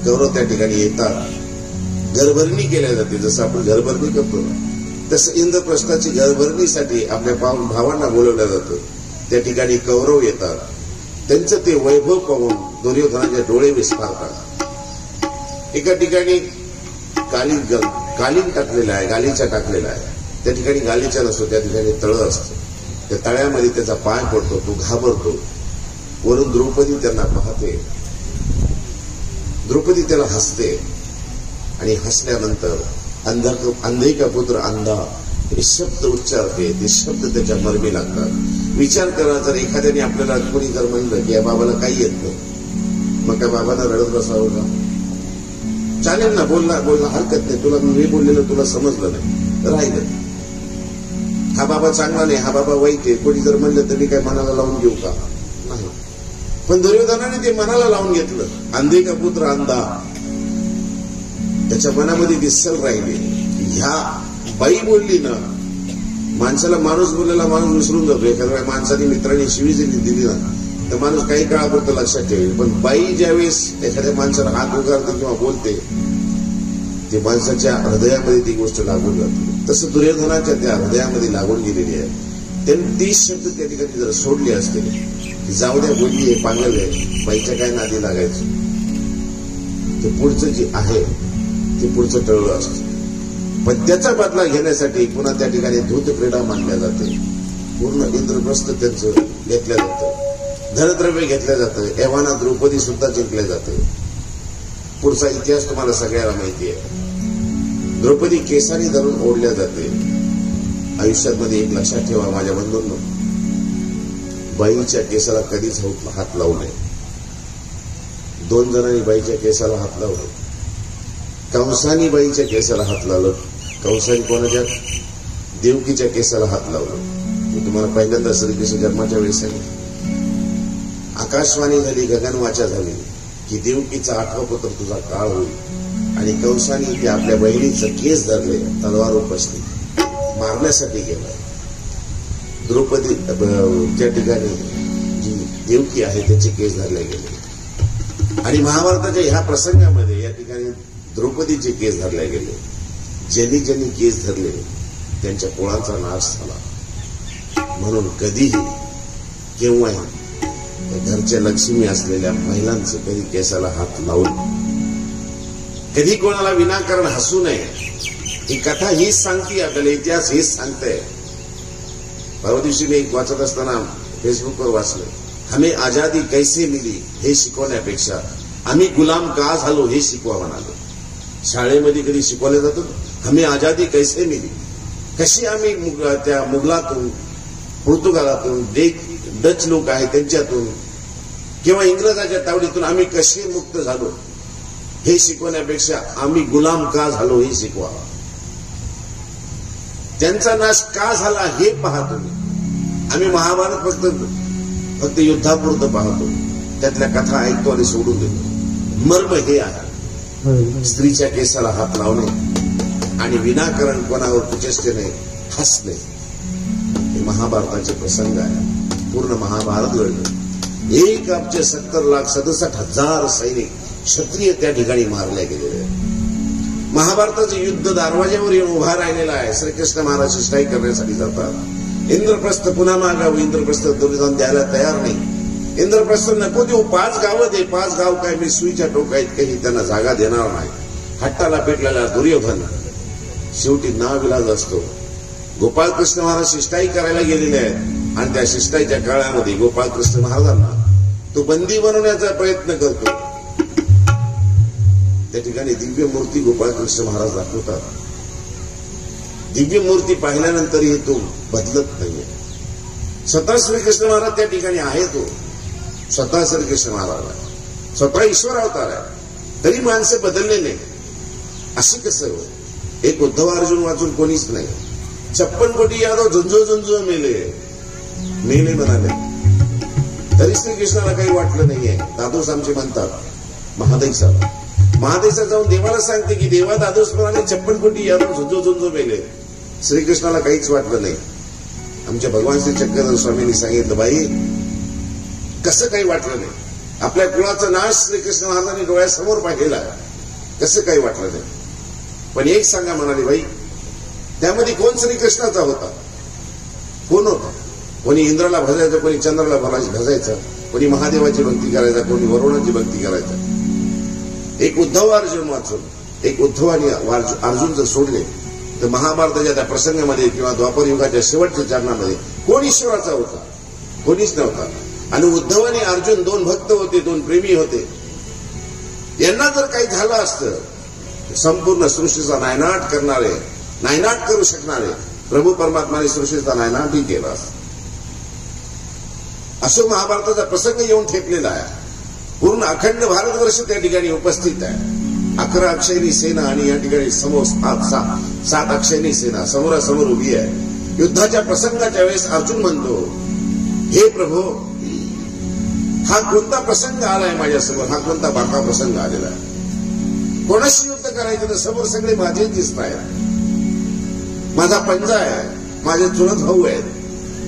कौरव त्या ठिकाणी येतात, घरभरणी केल्या जाते. जसं आपण घरभरणी करतो ना, तसं इंद्रप्रस्थाची घरभरणीसाठी आपल्या भावांना बोलवलं जातं. त्या ठिकाणी कौरव येतात. त्यांचं ते वैभव पाहून दुर्योधनाचे डोळे विस्फारतात. एका ठिकाणी कालीन टाकलेला आहे, गालीचा टाकलेला आहे. त्या ठिकाणी गालीचा नसतो, त्या ठिकाणी तळं असतं. त्या तळ्यामध्ये त्याचा पाय पडतो, तो घाबरतो. वरून द्रौपदी त्यांना पाहते. द्रौपदी त्याला हसते आणि हसल्यानंतर अंधे का पुत्र अंधा हे शब्द उच्चारते. ते शब्द त्याच्या मर्मी लागतात. विचार करा, जर एखाद्याने आपल्याला कोणी जर म्हणलं की या बाबाला काही येत नाही, मग त्या बाबांना रडत बसावं का? चालेल ना, बोलला हरकत नाही, तुला मी बोललेलं तुला समजलं नाही, राहिलं. हा बाबा चांगला नाही, हा बाबा वाईट आहे, कोणी जर म्हणलं तर मी काय मनाला लावून घेऊ का? नाही. पण दुर्योधनाने ते मनाला लावून घेतलं. अंधे का पुत्र अंधा त्याच्या मनामध्ये दिसल राहिले. ह्या बाई बोलली ना, माणसाला माणूस बोललेला माणूस विसरून जातो. एखाद्या माणसाने मित्रांनी शिवी दिली ना तर माणूस काही काळापुरतं लक्षात ठेवेल. पण बाई ज्यावेळेस एखाद्या माणसाला हात उगारते किंवा बोलते, ते माणसाच्या हृदयामध्ये ती गोष्ट लागून जाते. तसं दुर्योधनाच्या त्या हृदयामध्ये लागून गेलेली आहे. त्यांनी 30 शब्द त्या ठिकाणी जर सोडले असते की जाऊ द्या, बोलली आहे, पांगल आहे, बाईच्या काय नादी लागायचं, ते पुढचं जे आहे ते पुढचं टळलं असतं. पण त्याचा बदला घेण्यासाठी पुन्हा त्या ठिकाणी धूत क्रीडा मानल्या जाते. पूर्ण इंद्रप्रस्थ त्यांचं घेतलं जातं, धनद्रव्य घेतलं जातं. एव्हाना द्रौपदी सुद्धा जिंकल्या जाते. पुढचा इतिहास तुम्हाला सगळ्याला माहिती आहे. द्रौपदी केसाने धरून ओढल्या जाते. आयुष्यामध्ये एक लक्षात ठेवा माझ्या बंधूंनो, बाईच्या केसाला कधीच हात लावू नये. 2 जणांनी बाईच्या केसाला हात लावलं. कंसानी बाईच्या केसाला हात लावलं. कंसानी कोणाच्या? देवकीच्या केसाला हात लावलं. मी तुम्हाला पहिल्यांदा श्रीकृष्ण जन्माच्या वेळेस सांगितलं. आकाशवाणी झाली, गगनवाचा झाली की देवकीचा 8वा पुत्र तुझा काळ होईल. आणि कंसानी ते आपल्या बहिणीचं केस धरले, तलवार उपसली, मारण्यासाठी गेला. द्रौपदी त्या ठिकाणी जी देवकी आहे त्याचे केस धरले गेले. आणि महाभारताच्या ह्या प्रसंगामध्ये या ठिकाणी द्रौपदीचे केस धरले गेले. ज्यांनी ज्यांनी केस धरले त्यांच्या कुळाचा नाश झाला. म्हणून कधीही केव्हाही घरच्या लक्ष्मी असलेल्या महिलांचे कधी केसाला हात लावून, कधी कोणाला विनाकारण हसू नये. ही कथा हीच सांगते आपल्याला, इतिहास हेच सांगतंय. परवा दिवशी मी एक वाचत असताना फेसबुकवर वाचलं, हमें आजादी कैसे मिली हे शिकवण्यापेक्षा आम्ही गुलाम का झालो हे शिकवा म्हणाले. शाळेमध्ये कधी शिकवलं जातं, हमें आजादी कैसे मिली, कशी आम्ही त्या मुघलातून, पोर्तुगालातून, डच लोक आहेत त्यांच्यातून किंवा इंग्रजाच्या तावडीतून आम्ही कसे मुक्त झालो हे शिकवण्यापेक्षा आम्ही गुलाम का झालो हे शिकवा. त्यांचा नाश का झाला हे पहा तुम्ही. आम्ही महाभारत फक्त युद्धापुरतं पाहतो, त्यातल्या कथा ऐकतो आणि सोडून देतो. मर्म हे आहे, स्त्रीच्या केसाला हात लावणे आणि विनाकारण कोणावर कुचेष्टेने हसणे. हे महाभारताचे प्रसंग आहे. पूर्ण महाभारत घडलं. 1,70,67,000 सैनिक क्षत्रिय त्या ठिकाणी मारले गेलेले. महाभारताचं युद्ध दरवाज्यावर येऊन उभा राहिलेला आहे. श्रीकृष्ण महाराज शिष्टाई करण्यासाठी जातात. इंद्रप्रस्थ पुन्हा मागावं, इंद्रप्रस्थ दुर्योधन द्यायला तयार नाही. इंद्रप्रस्थ नको देऊ, 5 गावं दे. 5 गाव काय मी सुईच्या टोकात काही त्यांना जागा देणार नाही. हट्टाला पेटलेला दुर्योधन शेवटी नाविलाज असतो. गोपाळकृष्ण महाराज शिष्टाई करायला गेलेले आहेत आणि त्या शिष्टाईच्या काळामध्ये गोपाळकृष्ण महाराजांना तो बंदी बनवण्याचा प्रयत्न करतो. त्या ठिकाणी दिव्य मूर्ती गोपाळकृष्ण महाराज दाखवतात. दिव्य मूर्ती पाहिल्यानंतरही तो बदलत नाहीये. स्वतः श्रीकृष्ण महाराज त्या ठिकाणी आहे. तो स्वतः श्रीकृष्ण महाराज आहे, स्वतः ईश्वर अवतार आहे, तरी माणसे बदलले नाही. अशी कसं हो? एक उद्धव अर्जुन वाचून कोणीच नाही. 56 कोटी यादव झुंजू मेले म्हणाले, तरी श्रीकृष्णाला काही वाटलं नाहीये. दादोस आमचे म्हणतात महादेसा जाऊन देवाला सांगते की देवा दादोस म्हणाले 56 कोटी यादव झुंजू मेले. श्रीकृष्णाला काहीच वाटलं नाही. आमच्या भगवान श्री चक्रधर स्वामींनी सांगितलं, बाई कसं काही वाटलं नाही. आपल्या कुळाचा नाश श्रीकृष्ण महाराजांनी डोळ्यासमोर पाहिलेला, कसं काही वाटलं नाही. पण एक सांगा म्हणाले, बाई त्यामध्ये कोण श्रीकृष्णाचा होता? कोण होता? कोणी इंद्राला भजायचं, कोणी चंद्राला भजायचं, कोणी महादेवाची भक्ती करायचा, कोणी वरुणाची भक्ती करायचा. एक उद्धव अर्जुन वाचून, एक उद्धव आणि अर्जुन जर सोडले तर महाभारताच्या त्या प्रसंगामध्ये किंवा द्वापर युगाच्या शेवटच्या चरणामध्ये कोण ईश्वराचा होता? कोणीच नव्हता. आणि उद्धव आणि अर्जुन 2 भक्त होते, 2 प्रेमी होते. यांना जर काही झालं असतं, संपूर्ण सृष्टीचा नायनाट करू शकणारे प्रभू परमात्माने सृष्टीचा नायनाटही केला असता. असं महाभारताचा प्रसंग येऊन ठेपलेला आहे. पूर्ण अखंड भारतवर्ष त्या ठिकाणी उपस्थित आहे. 11 अक्षयणी सेना आणि या ठिकाणी समोर 7 अक्षयणी सेना समोरासमोर उभी आहे. युद्धाच्या प्रसंगाच्या वेळेस अर्जुन म्हणतो, हे प्रभू, हा कोणता प्रसंग आलाय माझ्यासमोर? हा कोणता बाका प्रसंग आलेला आहे? कोणाशी युद्ध करायचं तर समोर सगळे माझेच दिसत आहेत. माझा पंजा आहे, माझे चुलत भाऊ आहेत,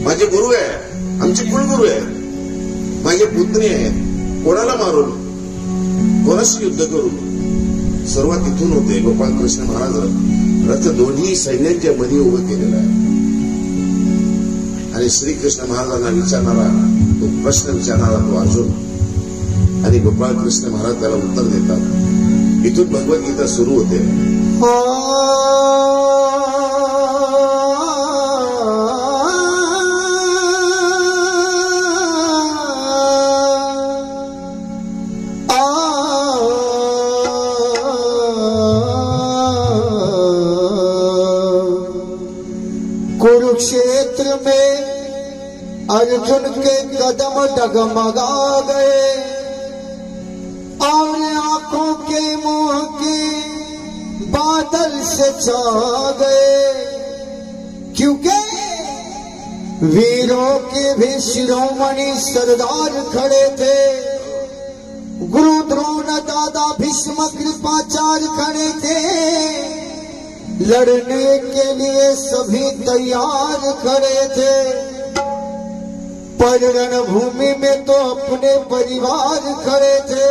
माझे गुरु आहेत, आमचे कुलगुरु आहेत, माझे पुत्री आहेत. कोणाला मारून, कोणाशी युद्ध करून? सुरुवात इथून होते. गोपाळकृष्ण महाराज रथ दोन्ही सैन्यांच्या मध्ये उभं केलेला आहे आणि श्रीकृष्ण महाराजांना विचारणारा तो प्रश्न विचारणारा तो अर्जुन आणि गोपाळकृष्ण महाराज त्याला उत्तर देतात. इथून भगवद्गीता सुरू होते. कुरुक्षेत्र में अर्जुन के कदम डगमगा गए और आंखों के मुंह के बादल से छा गए, क्योंकि वीरों के भी शिरोमणि सरदार खड़े थे. गुरु द्रोण, दादा भीष्म, कृपाचार्य खड़े थे. लड़ने के लिए सभी तैयार खड़े थे, पर रणभूमि में तो अपने परिवार खड़े थे.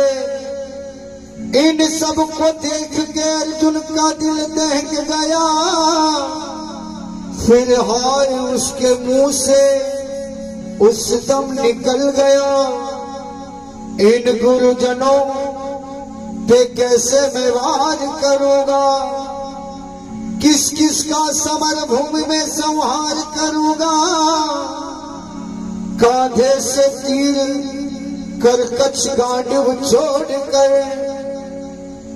इन सब को देख के अर्जुन का दिल दहक गया. फिर हाय उसके मुंह से उस दम निकल गया. इन गुरुजनों पे कैसे मैं वार करूंगा, किस किस का समर भूमि में संहार करूंगा। कांधे से तीर करकश गांडव छोड़कर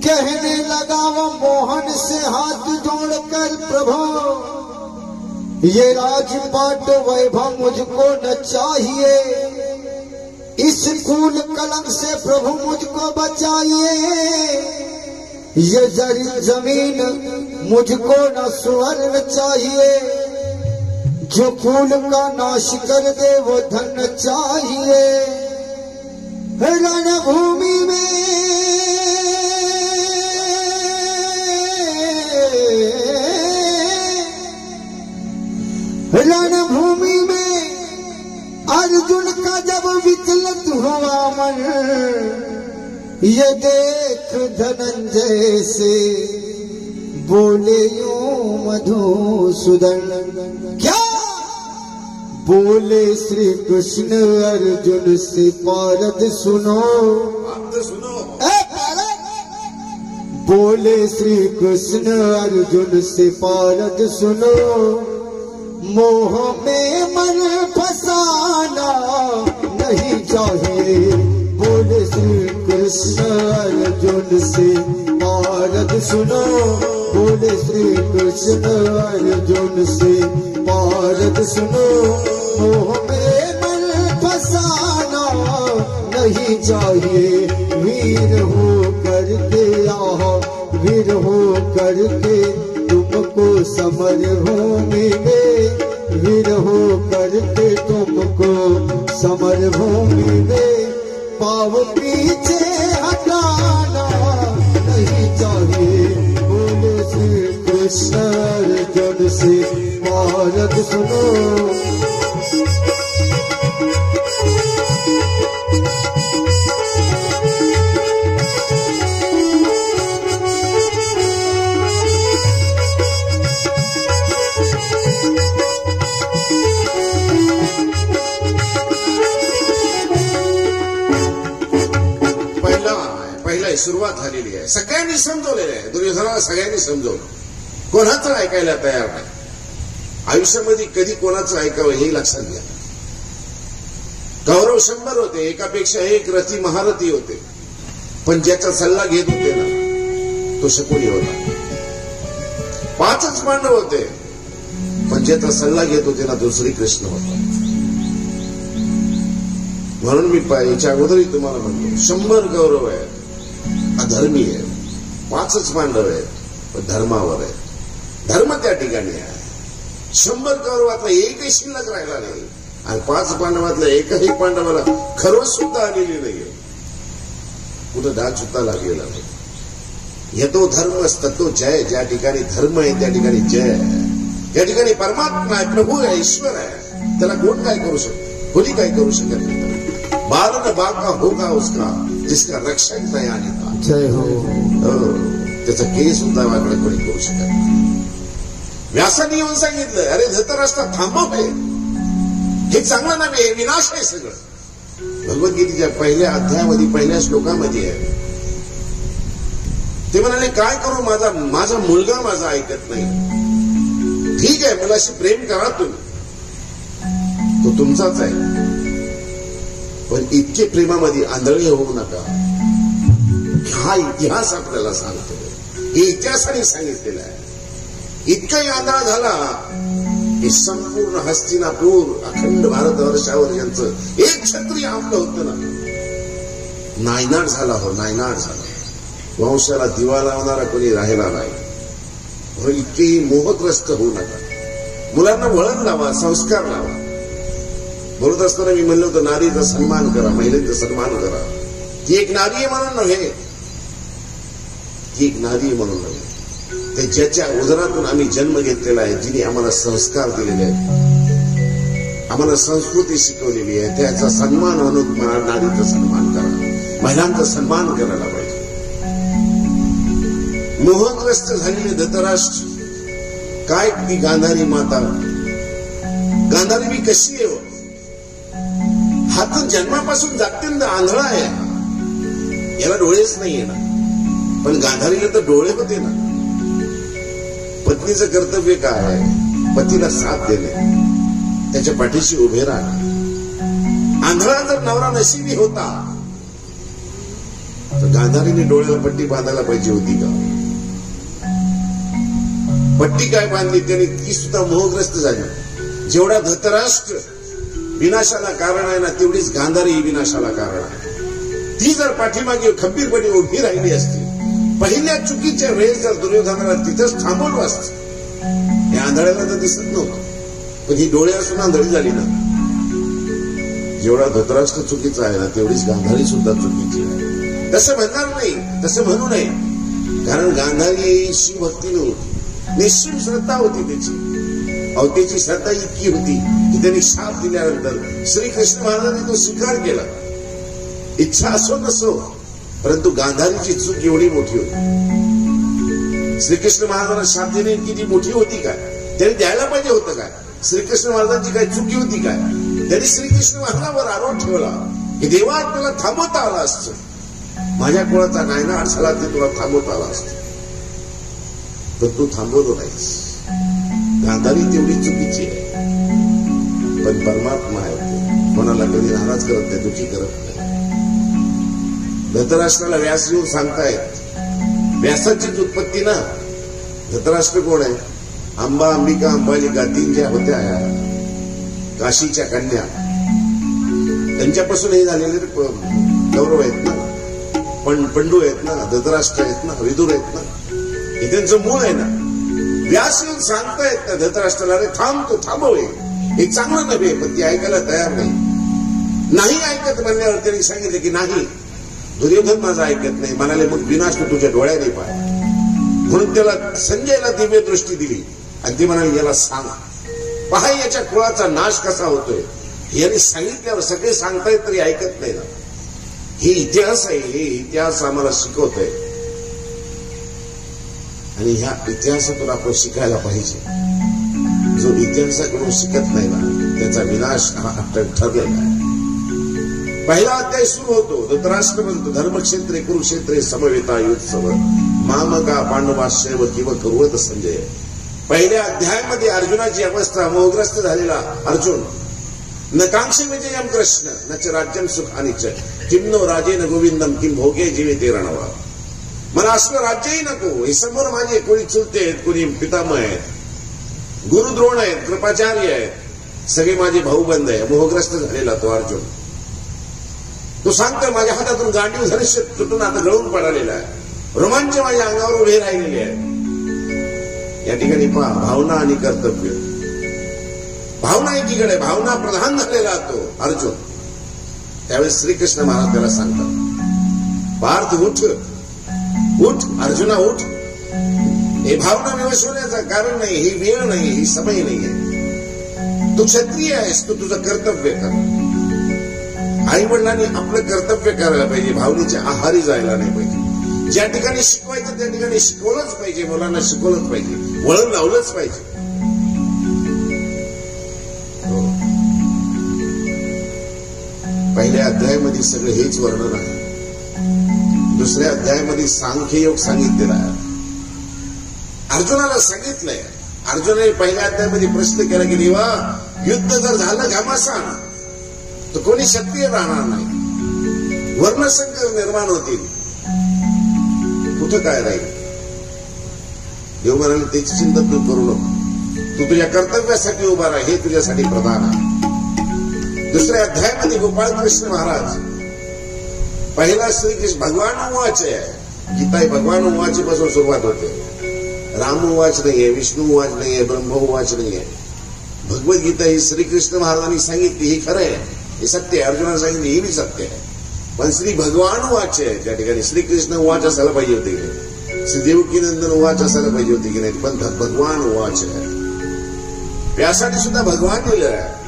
कहने लगा वो मोहन से हाथ जोड़कर, प्रभु ये राजपाट वैभव मुझको न चाहिए, इस कुल कलंक से प्रभु मुझको बचाइए। ये जमीन मुझको न सुवर्ण चाहिए, जो कुल का नाश कर दे वो धन चाहिए। रणभूमि में रणभूमि में अर्जुन का जब विचलित हुआ मन, ये देख धनंजय से बोले यूं मधुसूदन। क्या बोले श्री कृष्ण अर्जुन से, पारद सुनो बोले श्री कृष्ण अर्जुन से, पारद सुनो मोह में मन फसाना नहीं चाहिए। बोले श्री कृष्ण अर्जुन से, पारद सुनो बोले श्री कृष्ण अर्जुन से, पारद सुनो मोह में मन फसाना नहीं चाहिए। वीर हो करके आहो, वीर हो करके तुमको समर भूमि में, वीर हो करके तुमको समर भूमि में पाव पीछे हटाना नहीं चाहिए। बोले श्री कृष्ण अर्जुन से, पारद सुनो सुरुवात झालेली आहे. सगळ्यांनी समजवलेलं आहे. दुर्योधनाला सगळ्यांनी समजवलं, कोणाचं ऐकायला तयार नाही. आयुष्यामध्ये कधी कोणाचं ऐकावं हे लक्षात घ्या. कौरव 100 होते, एकापेक्षा एक रथी महारथी होते, पण ज्याचा सल्ला घेत होते ना तो शकुनी होता. 5च पांडव होते, पण ज्याचा सल्ला घेत होते ना तो श्रीकृष्ण होता. म्हणून मी याच्या अगोदरही तुम्हाला म्हणतो, 100 कौरव आहेत, अधर्मी आहे, 5च पांडव आहेत, पण धर्मावर आहे. धर्म त्या ठिकाणी आहे. 100 कौरवातला एकही शिल्लक राहिला नाही, आणि 5 पांडवातल्या एकही पांडवाला खरवस सुद्धा आलेली नाहीये. कुठं डाग सुद्धा लागलेला नाही. येतो धर्म तत्व जय. ज्या ठिकाणी धर्म आहे त्या ठिकाणी जय आहे. त्या ठिकाणी परमात्मा आहे, प्रभू आहे, ईश्वर आहे. त्याला कोण काय करू शकतो? कोणी काय करू शकत नाही. बालन बाका होगा उसका जिसका रक्षक दयाने था. जय हो. त्याचा केस सुद्धा वाकडे कोणी करू शकत नाही. व्यासाने येऊन सांगितलं, अरे धृतराष्ट्र थांबव, हे चांगलं नव्हे, हे विनाश आहे सगळं. भगवद्गीतेच्या पहिल्या अध्यायामध्ये पहिल्या श्लोकामध्ये आहे. ते म्हणाले, काय करू, माझा मुलगा माझा ऐकत नाही. ठीक आहे, मुलाशी प्रेम करा तुम्ही, तो तुमचाच आहे, पण इतके प्रेमामध्ये आंधळे होऊ नका. हा इतिहास आपल्याला सांगतो, हे इतिहासाने सांगितलेलं आहे. इतकाही आंधळा झाला की संपूर्ण हस्तिनापूर, अखंड भारतवर्षावर यांचं एक क्षत्रिय आपलं होतं ना, नायनाट झाला. हो, नायनाट झाला. वंशाला दिवा लावणारा कोणी राहिला नाही. इतकेही मोहग्रस्त होऊ नका. मुलांना वळण लावा, संस्कार लावा. बोलत असताना मी म्हणलं होतं, नारीचा सन्मान करा, महिलेचा सन्मान करा. ती एक नारी आहे म्हणून नव्हे, ती एक नारी म्हणून नव्हे, ते ज्याच्या उदरातून आम्ही जन्म घेतलेला आहे, जिने आम्हाला संस्कार दिलेले आहेत, आम्हाला संस्कृती शिकवलेली आहे, त्याचा सन्मान म्हणून नारीचा सन्मान करा, महिलांचा सन्मान करायला पाहिजे. मोहग्रस्त झालेले धृतराष्ट्र, काय ती गांधारी माता, गांधारी मी कशी आहे? हा तर जन्मापासून जातीन आंधळा आहे. याला डोळेच नाहीये ना, पण गांधारीला तर डोळे होते ना. पत्नीचं कर्तव्य काय आहे? पतीला साथ देणे, त्याच्या पाठीशी उभे राहणे. आंधळा जर नवरा नशिबी होता तर गांधारीने डोळ्याला पट्टी बांधायला पाहिजे होती का? पट्टी काय बांधली त्याने, ती सुद्धा मोहग्रस्त झाली. जेवढा धृतराष्ट्र विनाशाला कारण आहे ना, तेवढीच गांधारी विनाशाला कारण आहे. ती जर पाठीमागे खंबीरपणे उभी राहिली असती, पहिल्या चुकीच्या वेळेस जर दुर्योधनाला तिथंच थांबवलं असतं, या आंधळ्याला तर दिसत नव्हतं, पण ही डोळे असून आंधळी झाली ना. जेवढा धृतराष्ट्र चुकीचा आहे ना, तेवढीच गांधारी सुद्धा चुकीची आहे. तसं म्हणणार नाही, तसं म्हणू नये, कारण गांधारी शिवभक्ती नव्हती, निश्चित श्रद्धा होती त्याची. अहो, त्याची श्रद्धा इतकी होती की त्यांनी शाप दिल्यानंतर श्रीकृष्ण महाराजांनी तो स्वीकार केला. इच्छा असो नसो, परंतु गांधारीची चूक एवढी मोठी होती. श्रीकृष्ण महाराजांना शाप देणे किती मोठी होती काय? त्यांनी द्यायला पाहिजे होतं काय? श्रीकृष्ण महाराजांची काय चुकी होती काय? त्यांनी श्रीकृष्ण महाराजांवर आरोप ठेवला की देवा, तुला थांबवता आला असतं, माझ्या कुळाचा नायनाट झाला ते तुला थांबवता आला असतं, पण तू थांबवलो नाहीस. गांधारी तेवढी चुकीची आहे, पण परमात्मा आहे, कोणाला कधी नाराज करत नाही, दुखी करत नाही. धृतराष्ट्राला व्यास येऊन सांगतायत, व्यासाचीच उत्पत्ती ना. धृतराष्ट्र कोण आहे? अंबा, अंबिका, अंबालिका, तीन ज्या होत्या काशीच्या कन्या, त्यांच्यापासून हे झालेले गौरव आहेत ना, पण पंडू आहेत ना, धृतराष्ट्र आहेत ना, विदुर आहेत ना, हे त्यांचं मूळ आहे ना. व्यास येऊन सांगतायत ना धृतराष्ट्राला, अरे थांब, तू थांबव, हे चांगलं नव्हे, पण ती ऐकायला तयार नाही ऐकत म्हणल्यावर त्यांनी सांगितलं की नाही, दुर्योधन माझा ऐकत नाही. म्हणाले, मग विनाश तू तुझ्या डोळ्याने पाय. म्हणून त्याला संजयला दिव्य दृष्टी दिली आणि ती म्हणाली, याला सांग, पहा याच्या कुळाचा नाश कसा होतोय. याने सांगितल्यावर सगळे सांगतायत तरी ऐकत नाही ना. हे इतिहास आहे, हे इतिहास आम्हाला शिकवतोय आणि ह्या इतिहासातून आपण शिकायला पाहिजे. जो इतिहासाकडून शिकत नाही ना, त्याचा विनाश हा ठरलेला आहे. पहिला अध्याय सुरू होतो, धृतराष्ट्र म्हणतो, धर्मक्षेत्रे कुरुक्षेत्रे समवेता युत्सव मामका पांडवाश्रय किंवा कुर्वत संजय. पहिल्या अध्यायामध्ये अर्जुनाची अवस्था, मोहग्रस्त झालेला अर्जुन. न कांक्षी विजयम कृष्ण न च राज्यम सुखानी च किम नो राजेन गोविंदम किम भोगे जीविते रणवा. मला असलं राज्यही नको, हे समोर माझे कोणी चुलते आहेत, कोणी पितामह आहेत, गुरुद्रोण आहेत, कृपाचार्य आहेत, सगळे माझे भाऊबंद आहे. मोहग्रस्त झालेला तो अर्जुन. तो सांगतोय, माझ्या हातातून गांडीव धनुष्य तुटून आता गळून पडालेला आहे, रोमांच माझ्या अंगावर उभे राहिलेले आहेत. या ठिकाणी पहा, भावना आणि कर्तव्य. भावना एकीकडे, भावना प्रधान झालेला तो अर्जुन. त्यावेळेस श्रीकृष्ण महाराज त्याला सांगतात, पार्थ उठ, उठ अर्जुना उठ. हे भावना विवश होण्याचं कारण नाही, ही वेळ नाही, ही समय नाहीये. तू क्षत्रिय आहेस, तू तुझं कर्तव्य कर. आई वडिलांनी आपलं कर्तव्य करायला पाहिजे, भावनेच्या आहारी जायला नाही पाहिजे. ज्या ठिकाणी शिकवायचं त्या ठिकाणी शिकवलंच पाहिजे, मुलांना शिकवलंच पाहिजे, वळण लावलंच पाहिजे. पहिल्या अध्यायामध्ये सगळं हेच वर्णन आहे. दुसऱ्या अध्यायामध्ये सांख्ययोग सांगितलेला आहे. अर्जुनाला सांगितलंय, अर्जुनाने पहिल्या अध्यायामध्ये प्रश्न केला की देवा, युद्ध जर झालं घमासान तर कोणी क्षत्रिय राहणार नाही, वर्णसंकर निर्माण होतील, कुठं काय राहील. देव म्हणाले, त्याची चिंता तू करू नको, तू तुझ्या कर्तव्यासाठी उभा राहा, हे तुझ्यासाठी प्रधान आहे. दुसऱ्या अध्यायामध्ये गोपाळकृष्ण महाराज, पहिला श्रीकृष्ण भगवान उवाच आहे, गीता भगवान उवाच पासून सुरुवात होते. राम उवाच नाहीये, विष्णू उवाच नाहीये, ब्रह्म उवाच नाहीये. भगवद्गीता ही श्रीकृष्ण महाराजांनी सांगितली, ही खरं आहे, हे सत्य आहे. अर्जुनाने सांगितले, ही बी सत्य आहे, पण श्री भगवान उवाच आहे. त्या ठिकाणी श्रीकृष्ण उवाच असायला पाहिजे होते की नाही, श्री देवकीनंदन उवाच असायला पाहिजे होते की नाही, पण भगवान उवाच आहे. व्यासाने सुद्धा भगवान लिहिलं आहे.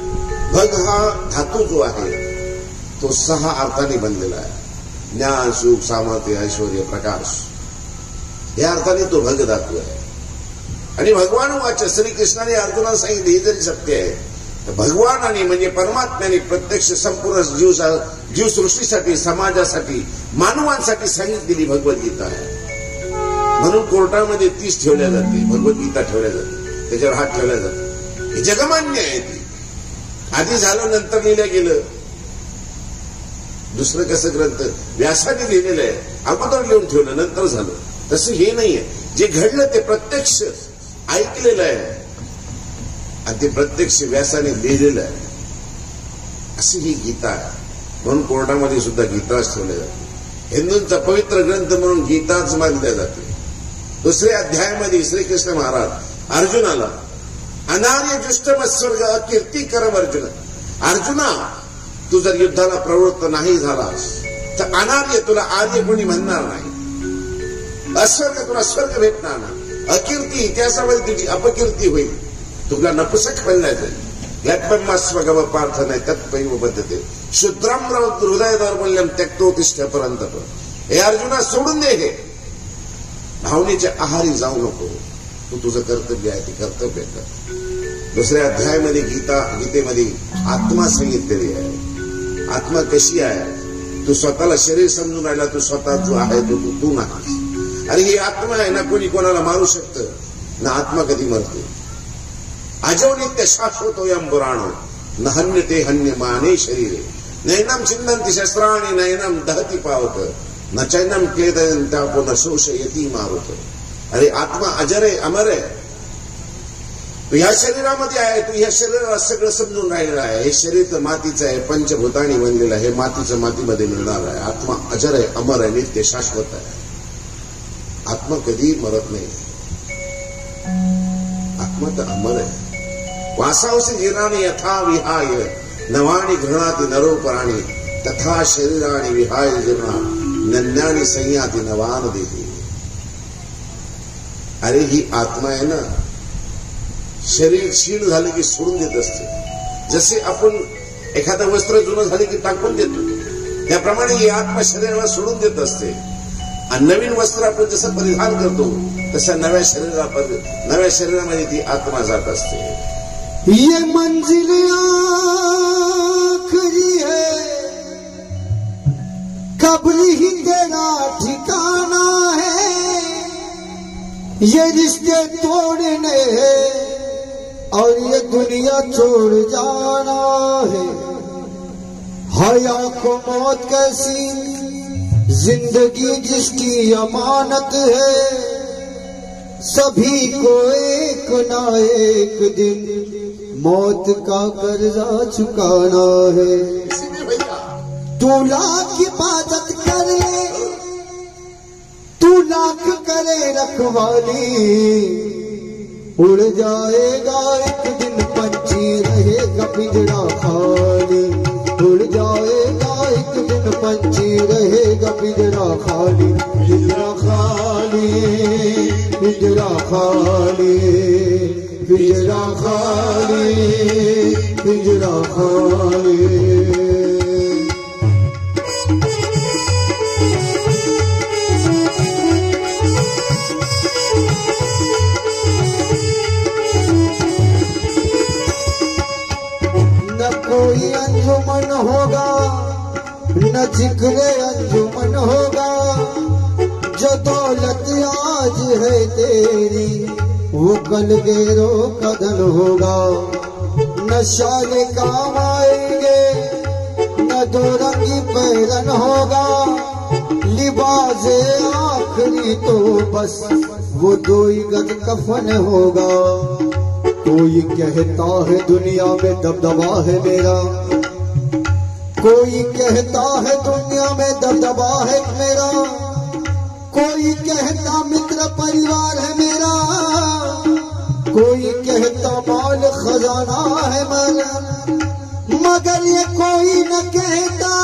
भग हा धातू जो आहे तो 6 अर्थाने बनलेला आहे. ज्ञान, सुख, सामर्थ्य, ऐश्वर्य, प्रकाश, या अर्थाने तो भग धातू आहे. आणि भगवान वाच श्रीकृष्णाने अर्जुनाला सांगितले, हे जरी सत्य आहे, भगवानाने म्हणजे परमात्म्याने प्रत्यक्ष संपूर्ण जीवसृष्टीसाठी, समाजासाठी, मानवांसाठी सांगितलेली भगवद्गीता आहे. म्हणून कोर्टामध्ये 30 ठेवल्या जाते, भगवद्गीता ठेवल्या जाते, त्याच्यावर हात ठेवला जातो. हे जगमान्य आहे. ती आधी झालं, नंतर लिहिलं गेलं. दुसरं कसं ग्रंथ व्यासाने लिहिलेलं आहे, अगोदर लिहून ठेवलं, नंतर झालं. तसं हे नाहीये. जे घडलं ते प्रत्यक्ष ऐकलेलं आहे आणि ते प्रत्यक्ष व्यासाने लिहिलेलं आहे. अशी ही गीता आहे. म्हणून कोर्टामध्ये सुद्धा गीताच ठेवल्या जाते. हिंदूंचा पवित्र ग्रंथ म्हणून गीताच मानल्या जाते. दुसऱ्या अध्यायामध्ये श्रीकृष्ण महाराज अर्जुनाला अनार्य जुष्टम स्वर्ग अकीर्ती करम अर्जुन, अर्जुना तू जर युद्धाला प्रवृत्त नाही झालास तर अनार्य तुला आर्य कोणी म्हणणार नाही. अस्वर्ग तुला स्वर्ग भेटणार नाही. अकीर्ती इतिहासामध्ये तुझी अपकीर्ती होईल. तुला नपुसक बनल्या जाईल. यत्पन्मास्वगम पार्थ नाही तत्पैव बद्धते शुद्राम हृदय दौर्बल्यम त्यक्तोतिष्ठ परंतप. हे अर्जुना सोडून दे, हे भावनेच्या आहारी जाऊ नको. तू तुझं कर्तव्य आहे ते कर्तव्य कर. दुसऱ्या अध्यायामध्ये गीतेमध्ये आत्मा सांगितलेली आहे. आत्मा कशी आहे? तू स्वतःला शरीर समजून राहिला, तू स्वतः जो आहे तू नाही. अरे ही आत्मा आहे ना, कोणी कोणाला मारू शकतं ना. आत्मा कधी मरते? अजो नित्य शाश्वतोयम पुराणो न हन्यते हन्यमाने शरीरे नैनम छिन्नन्ति शस्त्राणि नैनम दहति पावक न चैनम क्लेदयन्तापो न शोषयति मारुत. अरे आत्मा अजर आहे, अमर आहे. तू ह्या शरीरामध्ये आहे, तू ह्या शरीराला सगळं समजून राहिलेलं आहे. हे शरीर तर मातीचं आहे, पंचभूतांनी बनलेलं आहे. हे मातीचं मातीमध्ये मिळणार आहे. आत्मा अजर आहे, अमर आहे, नित्य शाश्वत आहे. आत्मा कधी मरत नाही. आत्मा तर अमर आहे. वासांसी जीर्णानि यथा विहाय नवानि गृह्णाति नरोपराणि तथा शरीराणि विहाय जीर्णा नन्यानि संयाति नवान देहि. अरे ही आत्मा आहे ना, शरीर क्षीण झाले की सोडून देत असते. जसे आपण एखादं वस्त्र जुनं झाले की टाकून देतो, त्याप्रमाणे ही आत्मा शरीराला सोडून देत असते. आणि नवीन वस्त्र आपण जसं परिधान करतो तशा नव्या शरीरामध्ये ती आत्मा जात असते. ये मंजिल आखिरी है, कब्र ही तेरा ठिकाना है. ये रिश्ते तोड़ने हैं और ये दुनिया छोड़ जाना है. हया को मौत कैसी जिंदगी जिसकी अमानत है. सभी को एक ना एक दिन मौत का कर्जा चुकाना है. तू लाख इबादत करे, तू लाख करे रखवाली, उड़ जाएगा एक दिन पंछी रहेगा पिंजरा खाली. उड़ जाएगा एक दिन पंछी रहेगा पिंजरा खाली. पिंजरा खाली, पिंजरा खाली, पिंजरा खाली, पिंजरा खाली. कोई अंजुमन होगा न जिक्रे अंजुमन होगा. जो दौलत आज है तेरी वो कल गेरो कदल होगा. न शाले काम आएंगे न दो रंगी पैरन होगा. लिबासे आखिरी तो बस वो दो ही गज कफन होगा. कोई कहता है दुनिया में दबदबा है मेरा, कोई कहता है दुनिया में दबदबा है मेरा. कोई कहता मित्र परिवार है मेरा, कोई कहता माल खजाना है मेरा. मगर ये कोई न कहता,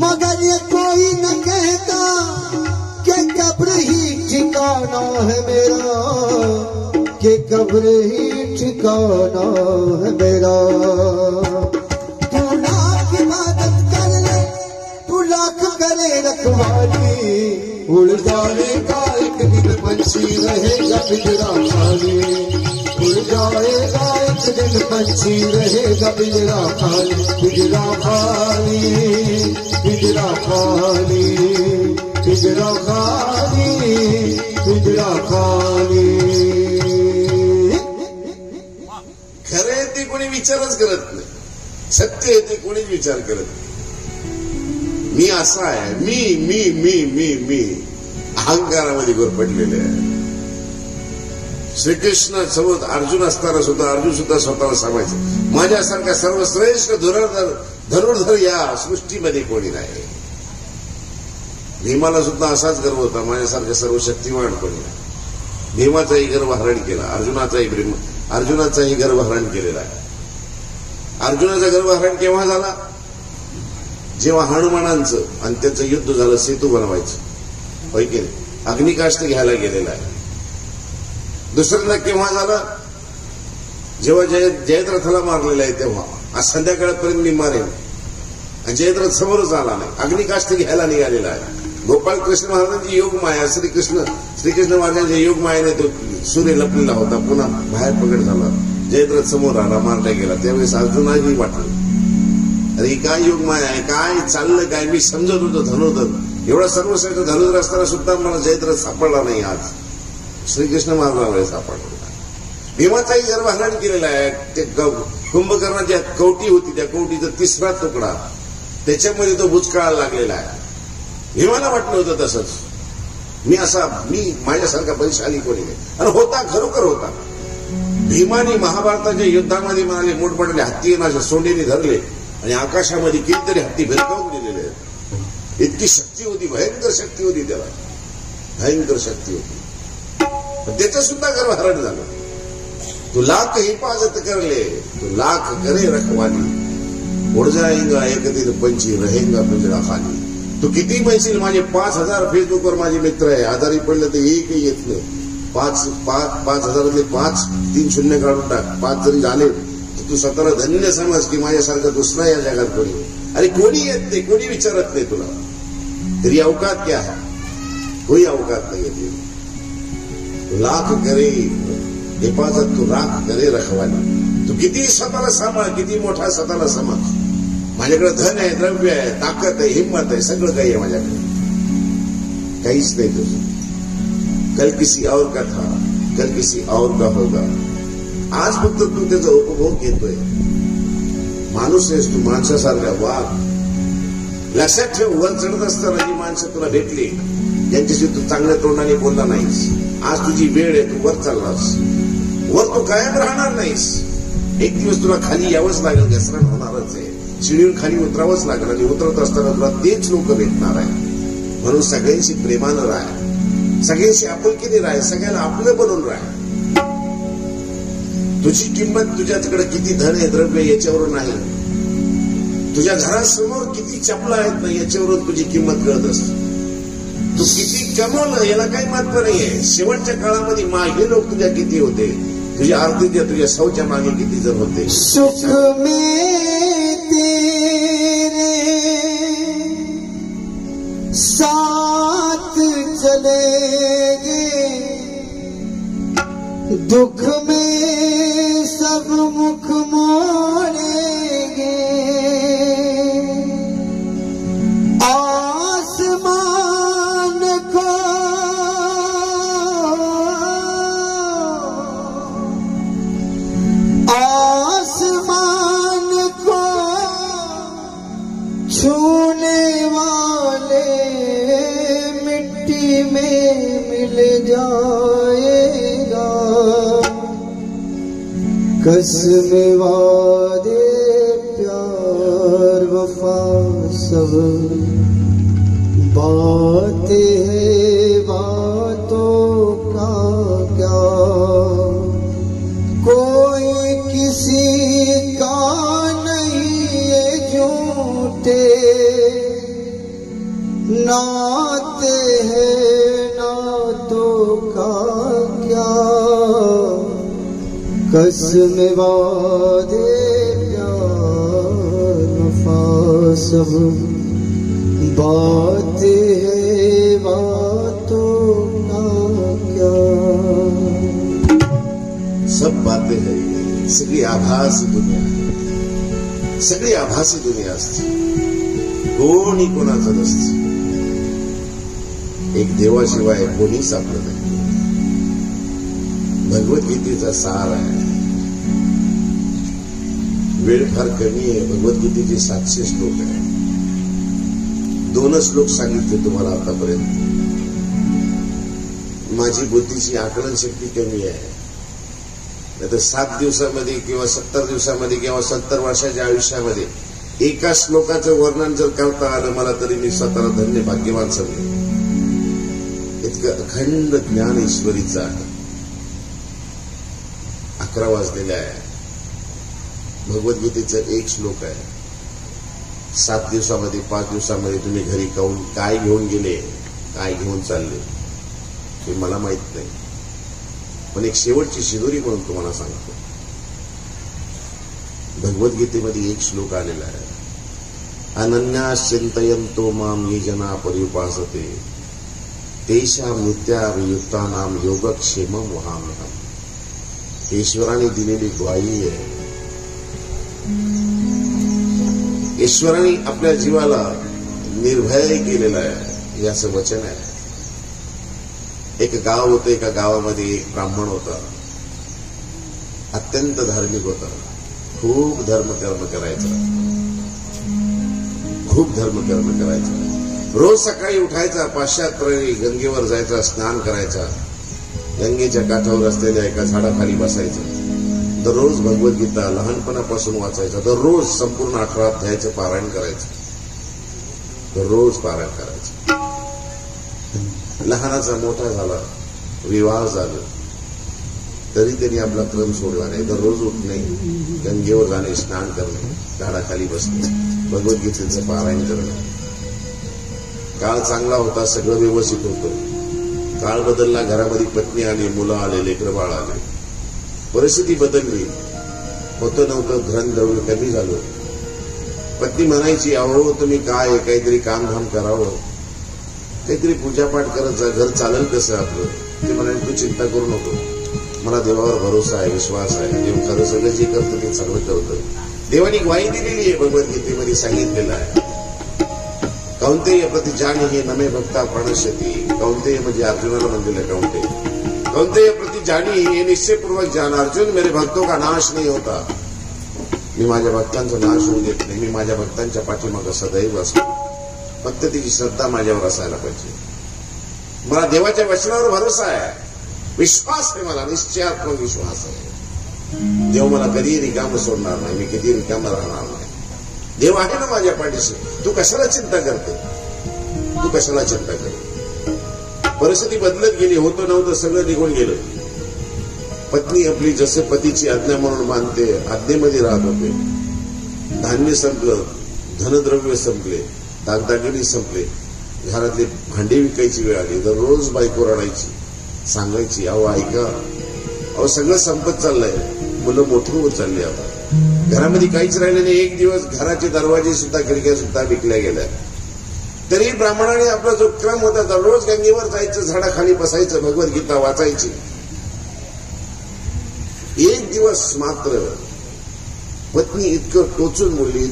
मगर ये कोई न कहता कि कब्र ही ठिकाना है मेरा, कि कब्र ही ठिकाना है मेरा. तू लाख इबादत कर ले, तू लाख करे रखवाली, उड़ जाएगा एक दिन पंछी रहेगा पिंजरा खाली, उड़ जाएगा एक दिन पंछी रहेगा पिंजरा खाली, पिंजरा खाली, पिंजरा खाली, पिंजरा खाली, पिंजरा खाली। खरं आहे ते कोणी विचारच करत नाही, सत्य आहे ते कोणीच विचार करत नाही। मी असा आहे, मी मी मी मी मी अहंकारामध्ये पडलेले आहे। श्रीकृष्ण सोबत अर्जुन असताना सुद्धा अर्जुन सुद्धा स्वतःला सांगायचं, माझ्यासारखा सर्वश्रेष्ठ धनुर्धर या सृष्टीमध्ये कोणी नाही। भीमाला सुद्धा असाच गर्व होता, माझ्यासारखा सर्व शक्तिमान कोणी नाही। भीमाचाही गर्वहरण केला, अर्जुनाचाही गर्वहरण केलेला आहे। अर्जुनाचा गर्वहरण केव्हा झाला? जेव्हा हनुमानांचं आणि त्याचं युद्ध झालं, सेतू बनवायचं, होय की नाही? अग्निकाष्ठ घ्यायला गेलेला आहे। दुसऱ्यांदा केव्हा झालं? जेव्हा जयद्रथाला मारलेला आहे तेव्हा। आज संध्याकाळपर्यंत मी मारेन आणि जयद्रथ समोरच आला नाही, अग्निकाष्ठ घ्यायला निघालेला आहे। गोपाळ कृष्ण महाराजांची योगमाया, श्रीकृष्ण महाराजांच्या योगमायाने तो सूर्य लपलेला होता, पुन्हा बाहेर प्रकट झाला, जयद्रथ समोर आला, मारला गेला। त्यावेळेस अर्जुनाही वाटलं, अरे काय योगमाया आहे, काय चाललं काय? मी समजत होतो धनुर्धर, एवढा सर्वश्रेष्ठ धनुर्धर असताना सुद्धा मला जयद्रथ सापडला नाही, आज श्रीकृष्ण महाराजांना सापडला। भीमाचाही गर्वहरण केलेला आहे। ते कुंभकर्णाची कवटी होती, त्या कवटीचा तिसरा तुकडा त्याच्यामध्ये तो बुचकाळायला लागलेला आहे। भीमाला वाटलं होतं तसंच, मी माझ्यासारखा बलशाली कोणी नाही, आणि होता, खरोखर होता। भीमाने महाभारताच्या युद्धामध्ये म्हणाले मोठमोठे हत्ती अशा सोंडेने धरले आणि आकाशामध्ये कितीतरी हत्ती भिरकावून दिलेले आहेत। इतकी शक्ती होती, भयंकर शक्ती होती, त्याला भयंकर शक्ती होती, पण त्याचं सुद्धा गर्वहरण झालं। तू लाख हिफाजत कर ले, तू लाख करे रखवाली, उड़ जाएगा एक दिन पंछी रहेगा पिंजरा खाली। तू किती म्हणशील माझे 5000 फेसबुकवर माझे मित्र आहे, आजारी पडलं तर एकही येत नाही, 5,000 5 3 शून्य काढून टाक, 5 जरी झाले तर तू स्वतःला धन्य समज की माझ्यासारखा दुसरा या जगात कोणी। अरे कोणी येत नाही, कोणी विचारत नाही तुला, तेरी औकात क्या है? कोई औकात नाही येते। लाख करे हिफाजत, तू लाख करे रखवाली। तू किती स्वतःला सांभाळ, किती मोठा स्वतःला समज, माझ्याकडे धन आहे, द्रव्य आहे, ताकद आहे, हिंमत आहे, सगळं काही आहे माझ्याकडे, काहीच नाही तुझं। कल किसी और का था, कल किसी और का होगा। आज फक्त तू त्याचा उपभोग घेतोय। माणूस आहेस तू, माणसासारखा वाघ। लक्षात ठेव, वर चढत असताना जी माणसं तुला भेटली त्यांच्याशी तू चांगल्या तोंडाने बोलला नाहीस। आज तुझी वेळ आहे, तू वर चाललास, वर तू कायम राहणार नाहीस। एक दिवस तुला खाली यावंच लागेल, घसरण होणारच आहे, शिडीवर खाली उतरावंच लागेल, आणि उतरत असताना तुला तेच लोक भेटणार आहे। म्हणून सगळ्यांशी प्रेमानं राह, सगळ्यांशी आपुलकीने राह, सगळ्यांना आपलं बनवून राह। तुझी किंमत तुझ्याकडे किती धन आहे, द्रव्य याच्यावरून नाही, तुझ्या घरासमोर किती चपला आहेत ना याच्यावरून तुझी किंमत कळत असते। तू किती कमवलं याला काही महत्व नाहीये। शेवटच्या काळामध्ये मागे लोक तुझ्या किती होते, तुझ्या आरतीच्या तुझ्या सौच्या मागे किती जण होते। सुख में तेरे साथ चलेंगे, दुख में सब मुख मोड़ेंगे। आसमान को छूने वाले मिट्टी में मिल जाएगा। कसम वादे प्यार वफा सब बातें हैं, बातों का क्या कोई किसी का नहीं ये झूठे नाते हैं, नातों का क्या कसम वादे प्यार वफा सब बातें हैं, बातों का क्या। सब बातें है, सगळी आभासी दुनिया आहे, सगळी आभासी दुनिया असते, कोणी कोणाचं नसतं. एक देवाशिवाय कोणी सापडत नाही. भगवद्गीतेचा सार आहे. वेळ फार कमी आहे. भगवद्गीतेचे 700 श्लोक आहे. 2 श्लोक सांगितले तुम्हाला आतापर्यंत. माझी बुद्धीची आकलन शक्ती कमी आहे. नाही तर 7 दिवसामध्ये किंवा 70 दिवसामध्ये किंवा 70 वर्षाच्या आयुष्यामध्ये एका श्लोकाचं वर्णन जर करता आलं मला तरी मी स्वतःला धन्य भाग्यवान समजेन. इतकं अखंड ज्ञान ईश्वरीचं आहे. 11 वाजलेले आहे. भगवद्गीतेचा 1 श्लोक आहे. 7 दिवसामध्ये 5 दिवसामध्ये तुम्ही घरी काय घेऊन गेले, काय घेऊन चालले हे मला माहित नाही, पण एक शेवटची शिदोरी म्हणून तुम्हाला सांगतो. भगवद्गीतेमध्ये 1 श्लोक आलेला आहे. अनन्याश्चिंतयन्तो मां ये जना पर्युपासते तेषां नित्याभियुक्तानां योगक्षेमं वहाम्यहम्. ईश्वराने दिलेली ग्वाही आहे. ईश्वराने आपल्या जीवाला निर्भय केलेलं आहे, याचं वचन आहे. एक गाव होतं. एका गावामध्ये एक ब्राह्मण होता. अत्यंत धार्मिक होता. खूप धर्मकर्म करायचा. रोज सकाळी उठायचा, पाश्चात्य गंगेवर जायचा, स्नान करायचा, गंगेच्या काठावर असलेल्या एका झाडाखाली बसायचा. दररोज भगवद्गीता लहानपणापासून वाचायचा. दररोज संपूर्ण 18 अध्यायाचं पारायण करायचं. दररोज पारायण करायचं. लहानाचा मोठा झाला, विवाह झाला, तरी त्यांनी आपला क्रम सोडला नाही. दररोज उठणे, गंगेवर जाणे, स्नान करणे, झाडाखाली बसणे, भगवद्गीतेचं पारायण करणे. काळ चांगला होता, सगळं व्यवस्थित होतं. काळ बदलला. घरामध्ये पत्नी आली, मुलं आले, लेकरं बाळ आले. परिस्थिती बदलली. होतं नव्हतं धनद्रव्य कमी झालं. पत्नी म्हणायची, अहो तुम्ही काय काहीतरी कामधाम करावं, काहीतरी पूजापाठ करत जा, घर चालेल कसं आपलं. ते म्हणाले तू चिंता करू नको, मला देवावर भरोसा आहे, विश्वास आहे. देव खरं सगळं जे करतं ते चांगलं करतं. देवानी ग्वाही दिलेली आहे. भगवद्गीतेमध्ये सांगितलेलं आहे. कौंतेय प्रतिजानीहि नमे भक्ता प्रणश्यति. कौंतेय म्हणजे अर्जुनाला म्हणलेलं कौंतेय प्रतिजानी, हे निश्चयपूर्वक जान अर्जुन, मेरे भक्तों का नाश नहीं होता. मी माझ्या भक्तांचा नाश होऊ देत नाही. मी माझ्या भक्तांच्या पाठीमागं सदैव असतो. फक्त तिची श्रद्धा माझ्यावर असायला पाहिजे. मला देवाच्या वचनावर भरोसा आहे, विश्वास आहे. मला निश्चयात्मक विश्वास आहे. देव मला कधीही रिकामं सोडणार नाही. मी कधी रिकामं राहणार नाही. देव आहे ना माझ्या पाठीशी. तू कशाला चिंता करते? परिस्थिती बदलत गेली. होतं नव्हतं सगळं निघून गेलं. पत्नी आपली जसं पतीची आज्ञा म्हणून मानते, आज्ञेमध्ये राहत होते. धान्य संपलं, धनद्रव्य संपले, दागदागिने संपले, घरातली भांडी विकायची वेळ आली. दररोज बायको रडायची, सांगायची, अहो ऐका, अहो सगळं संपत चाललंय, मुलं मोठी होत चालली. आता घरामध्ये काहीच राहिले नाही. एक दिवस घराचे दरवाजे सुद्धा, खिडक्या सुद्धा विकल्या गेल्या. तरी ब्राह्मणाने आपला जो क्रम होता, दररोज गंगेवर जायचं, झाडाखाली बसायचं, भगवद्गीता वाचायची. एक दिवस मात्र पत्नी इतकं टोचून बोलली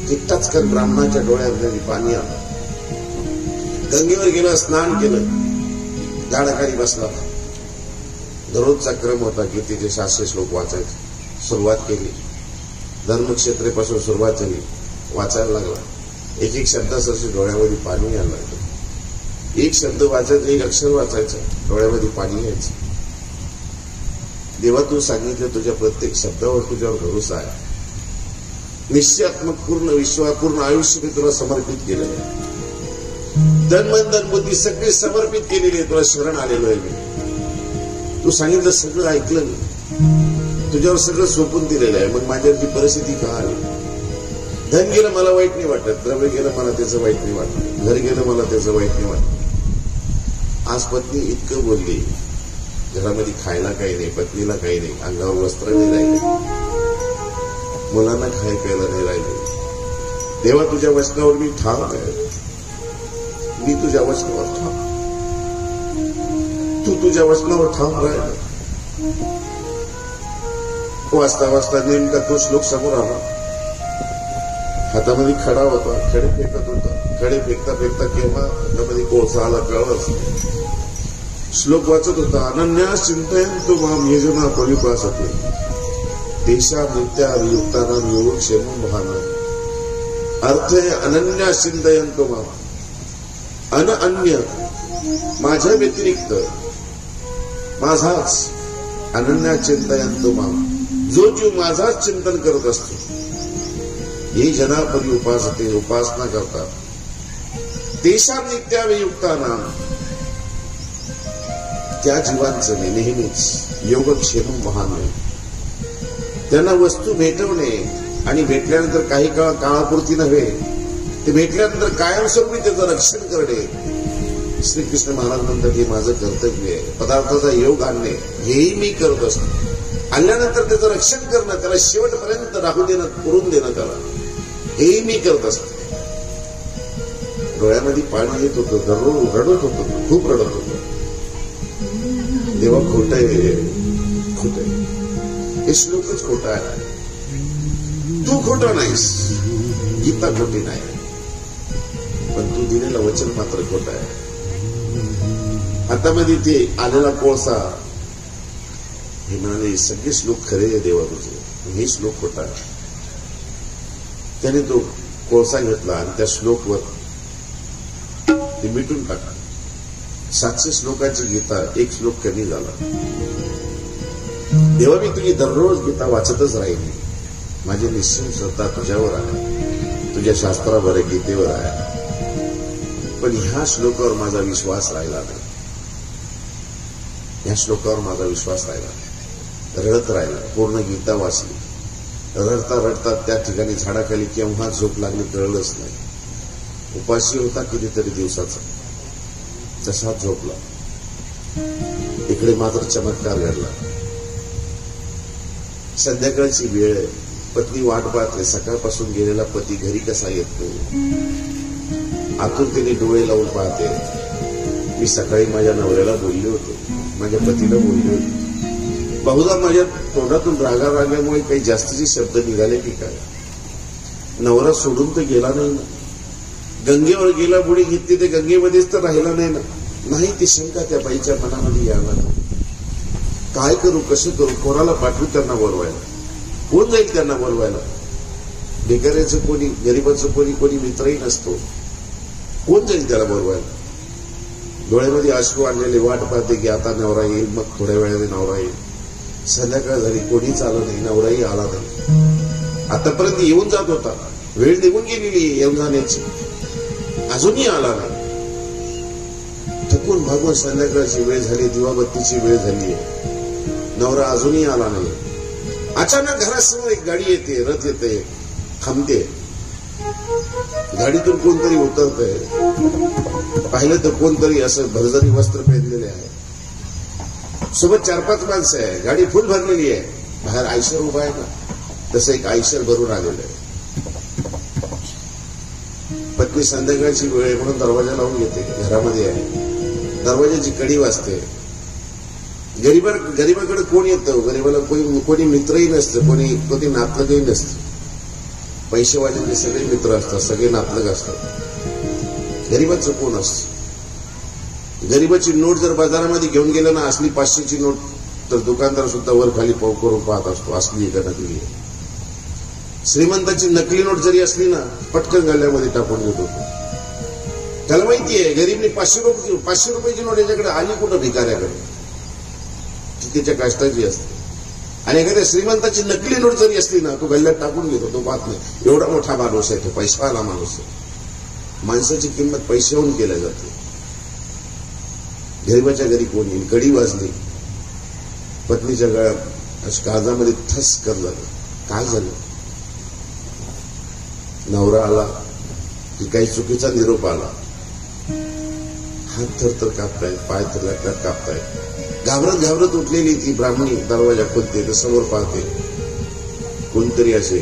की टचकन ब्राह्मणाच्या डोळ्यात पाणी आलं. गंगेवर गेलं, स्नान केलं, झाडाखाली बसला. दररोजचा क्रम होता की तिचे 700 श्लोक वाचायचे. सुरुवात केली. धर्मक्षेत्रेपासून सुरुवात झाली. वाचायला लागला. एक शब्दासाठी डोळ्यामध्ये पाणी यायला लागलं. एक शब्द वाचायचं, एक अक्षर वाचायचं, डोळ्यामध्ये पाणी यायचं. देवा तू सांगितलं, तुझ्या प्रत्येक शब्दावर तुझ्यावर भरोसा आहे. निश्चयात्मक पूर्ण विश्वास, पूर्ण आयुष्य मी तुला समर्पित केलेलं आहे. तन मन धन बुद्धी सगळी समर्पित केलेली आहे. तुला शरण आलेलो आहे मी. तू सांगितलं सगळं ऐकलं मी. तुझ्यावर सगळं सोपून दिलेलं आहे. मग माझ्यावरची परिस्थिती का आली? धन गेलं मला वाईट नाही वाटत, द्रव्य गेलं मला त्याचं वाईट नाही वाटत, घर गेलं मला त्याचं वाईट नाही वाटत. आज पत्नी इतकं बोलली, घरामध्ये खायला काही नाही, पत्नीला काही नाही, अंगावर वस्त्र नाही राहिले, मुलांना खाय प्यायला नाही राहिले. देवा तुझ्या वचनावर मी ठाम आहे. मी तुझ्या वचनावर ठाम. तू तुझ्या वचनावर ठाम राहिला. वाचता वाचता नेमका तो श्लोक समोर आला. हातामध्ये खडा होता, खडे फेकत होता. खडे फेकता फेकता केव्हा हातामध्ये कोळसा आला कळच. श्लोक वाचत होता. अनन्या चिंतयंतो माम येजना परिपासते तेषा नित्या युक्तानां योगक्षेमं वहाना. अर्थ आहे अनन्या चिंतयंतो माम, अन्य माझ्या व्यतिरिक्त माझाच. अनन्या चिंतयंतो माम, जो जीव माझाच चिंतन करत असतो. हे जना परी उपासते, उपासना करतात. तेषा नित्यावियुक्तानां, त्या जीवांचं नेहमीच योगक्षेम महान आहे. त्यांना वस्तू भेटवणे आणि भेटल्यानंतर काही काळापुरती नव्हे, ते भेटल्यानंतर कायमस्वरूपी त्याचं रक्षण करणे. श्रीकृष्ण महाराज म्हणतात हे माझं कर्तव्य आहे. पदार्थाचा योग आणणे हेही मी करत असतो. आणल्यानंतर त्याचं रक्षण करणं, त्याला शेवटपर्यंत राहू देणं, पुरून देणं, त्याला हेही मी करत असतो. डोळ्यामध्ये पाणी येत होतं, दररोज रडत होतो, खूप रडत होतो. देवा खोट आहे, खोट आहे, हे श्लोकच खोटा आहे. तू खोटा नाहीस, गीता खोटी नाही, पण तू दिलेलं वचन मात्र खोट आहे. हातामध्ये ते आलेला कोळसा, हे म्हणाले सगळे श्लोक खरे आहे देवा तुझे, हे श्लोक खोटा आहे. त्याने तो कोळसा घेतला आणि त्या श्लोकवर ते मिटून टाकलं. 700 श्लोकाची गीता, एक श्लोक कमी झाला. देवा मी तुझी दररोज गीता वाचतच राहिली. माझी निश्चित श्रद्धा तुझ्यावर आहे, तुझ्या शास्त्रावर आहे, गीतेवर आहे. पण ह्या श्लोकावर माझा विश्वास राहिला नाही. ह्या श्लोकावर माझा विश्वास राहिला नाही. रडत राहिला. पूर्ण गीता वाचली. रडता रडता त्या ठिकाणी झाडाखाली केव्हा झोप लागली कळलंच नाही. उपाशी होता कितीतरी दिवसाचा, तसा झोपला. इकडे मात्र चमत्कार घडला. संध्याकाळची वेळ आहे. पत्नी वाट पाहते. सकाळपासून गेलेला पती घरी कसा येत नाही. आतुरतेने डोळे लावून पाहते. मी सकाळी माझ्या नवऱ्याला बोलले होते, माझ्या पतीला बोलले होते. बहुधा माझ्या तोंडातून रागामुळे काही जास्तीचे शब्द निघाले की काय. नवरा सोडून तर गेला नाही ना. गंगेवर गेला, बुडी घेतली, ते गंगेमध्येच तर राहिला नाही ना. नाही, ती शंका त्या बाईच्या मनामध्ये यायला नाही. काय करू, कसं करू, कोणाला पाठवू त्यांना बोलवायला? कोण जाईल त्यांना बोलवायला? भिकाऱ्याचं कोणी, गरीबाचं कोणी मित्रही नसतो. कोण जाईल त्याला बोलवायला? डोळ्यामध्ये अश्रू आणलेले वाट पाहते की आता नवरा येईल, मग थोड्या वेळाने नवरा येईल. संध्याकाळ झाली, कोणीच आलं नाही, नवराही आला नाही. आतापर्यंत येऊन जात होता, वेळ निघून गेलेली येऊन जाण्याची, अजूनही आला नाही. थकून भागून संध्याकाळची वेळ झाली, दिवाबत्तीची वेळ झाली, नवरा अजूनही आला नाही. अचानक घरासमोर एक गाडी येते, रथ येते, थांबते. गाडीतून कोणतरी उतरतंय. पाहिलं तर कोणतरी असं भरजरी वस्त्र पेरलेले आहे. सोबत 4-5 माणसं आहे. गाडी फुल भरलेली आहे. बाहेर आयशर उभा आहे ना, तसं एक आयशर भरून आलेलं आहे. पत्नी संध्याकाळची वेळ आहे म्हणून दरवाजा लावून घेते. घरामध्ये आहे. दरवाजाची कडी वाजते. गरीबाकडे कोण येतं? गरीबाला कोणी मित्रही नसतं, कोणी नातलगही नसतं. पैसेवाल्यांचे सगळे मित्र असतात, सगळे नातलग असतात. गरीबाचं कोण असतं? गरीबाची नोट जर बाजारामध्ये घेऊन गेलं ना, असली 500ची नोट, तर दुकानदार सुद्धा वर खाली पाव करून पाहत असतो असली का नकली आहे. श्रीमंताची नकली नोट जरी असली ना, पटकन गल्ल्यामध्ये टाकून देत होतो. त्याला माहिती आहे गरीबने 500 रुपयाची नोट याच्याकडे आली कुठं भिकाऱ्याकडे, ती त्याच्या कष्टाची असते. आणि एखाद्या श्रीमंताची नकली नोट जरी असली ना, तो गल्ल्यात टाकून घेतो, तो पाहत नाही. एवढा मोठा माणूस आहे तो, पैशावाला माणूस आहे. माणसाची किंमत पैशाहून केल्या जाते. गरीबाच्या घरी कोण येईल? कडी वाजली. पत्नीच्या गळ्यात काळजामध्ये ठस कर झालं. काय झालं? नवरा आला की काही चुकीचा निरोप आला. हात थरथर कापतायत, पाय थरथर कापतायत. घाबरत उठलेली ती ब्राह्मणी दरवाजा खोलते, तर समोर पाहते कोणतरी असे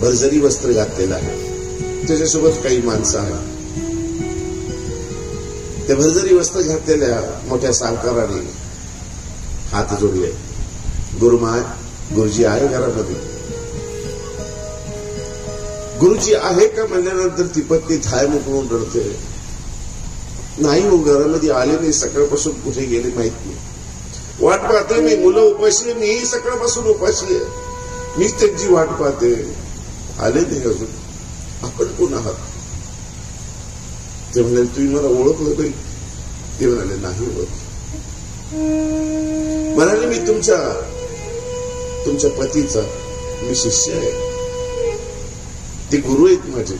भरजरी वस्त्र घातलेलं आहे. त्याच्यासोबत काही माणसं आहेत. त्या भरजरी वस्त्र घातलेल्या मोठ्या सावकाराने हात जोडले. गुरुजी आहे घरामध्ये? गुरुजी आहे का म्हणल्यानंतर ती पत्नी थाय मुकवून रडते. नाही हो, घरामध्ये आले नाही, सकाळपासून कुठे गेले माहित नाही. वाट पाहते मी, मुलं उपाशी आहे, मीही सकाळपासून उपाशी आहे, मीच त्यांची वाट पाहते, आले नाही अजून. आपण कोण आहात? ते म्हणाले तुम्ही मला ओळखलं नाही? ते म्हणाले नाही ओळख. म्हणाले मी तुमच्या पतीचा मी शिष्य आहे, ते गुरु आहेत माझे.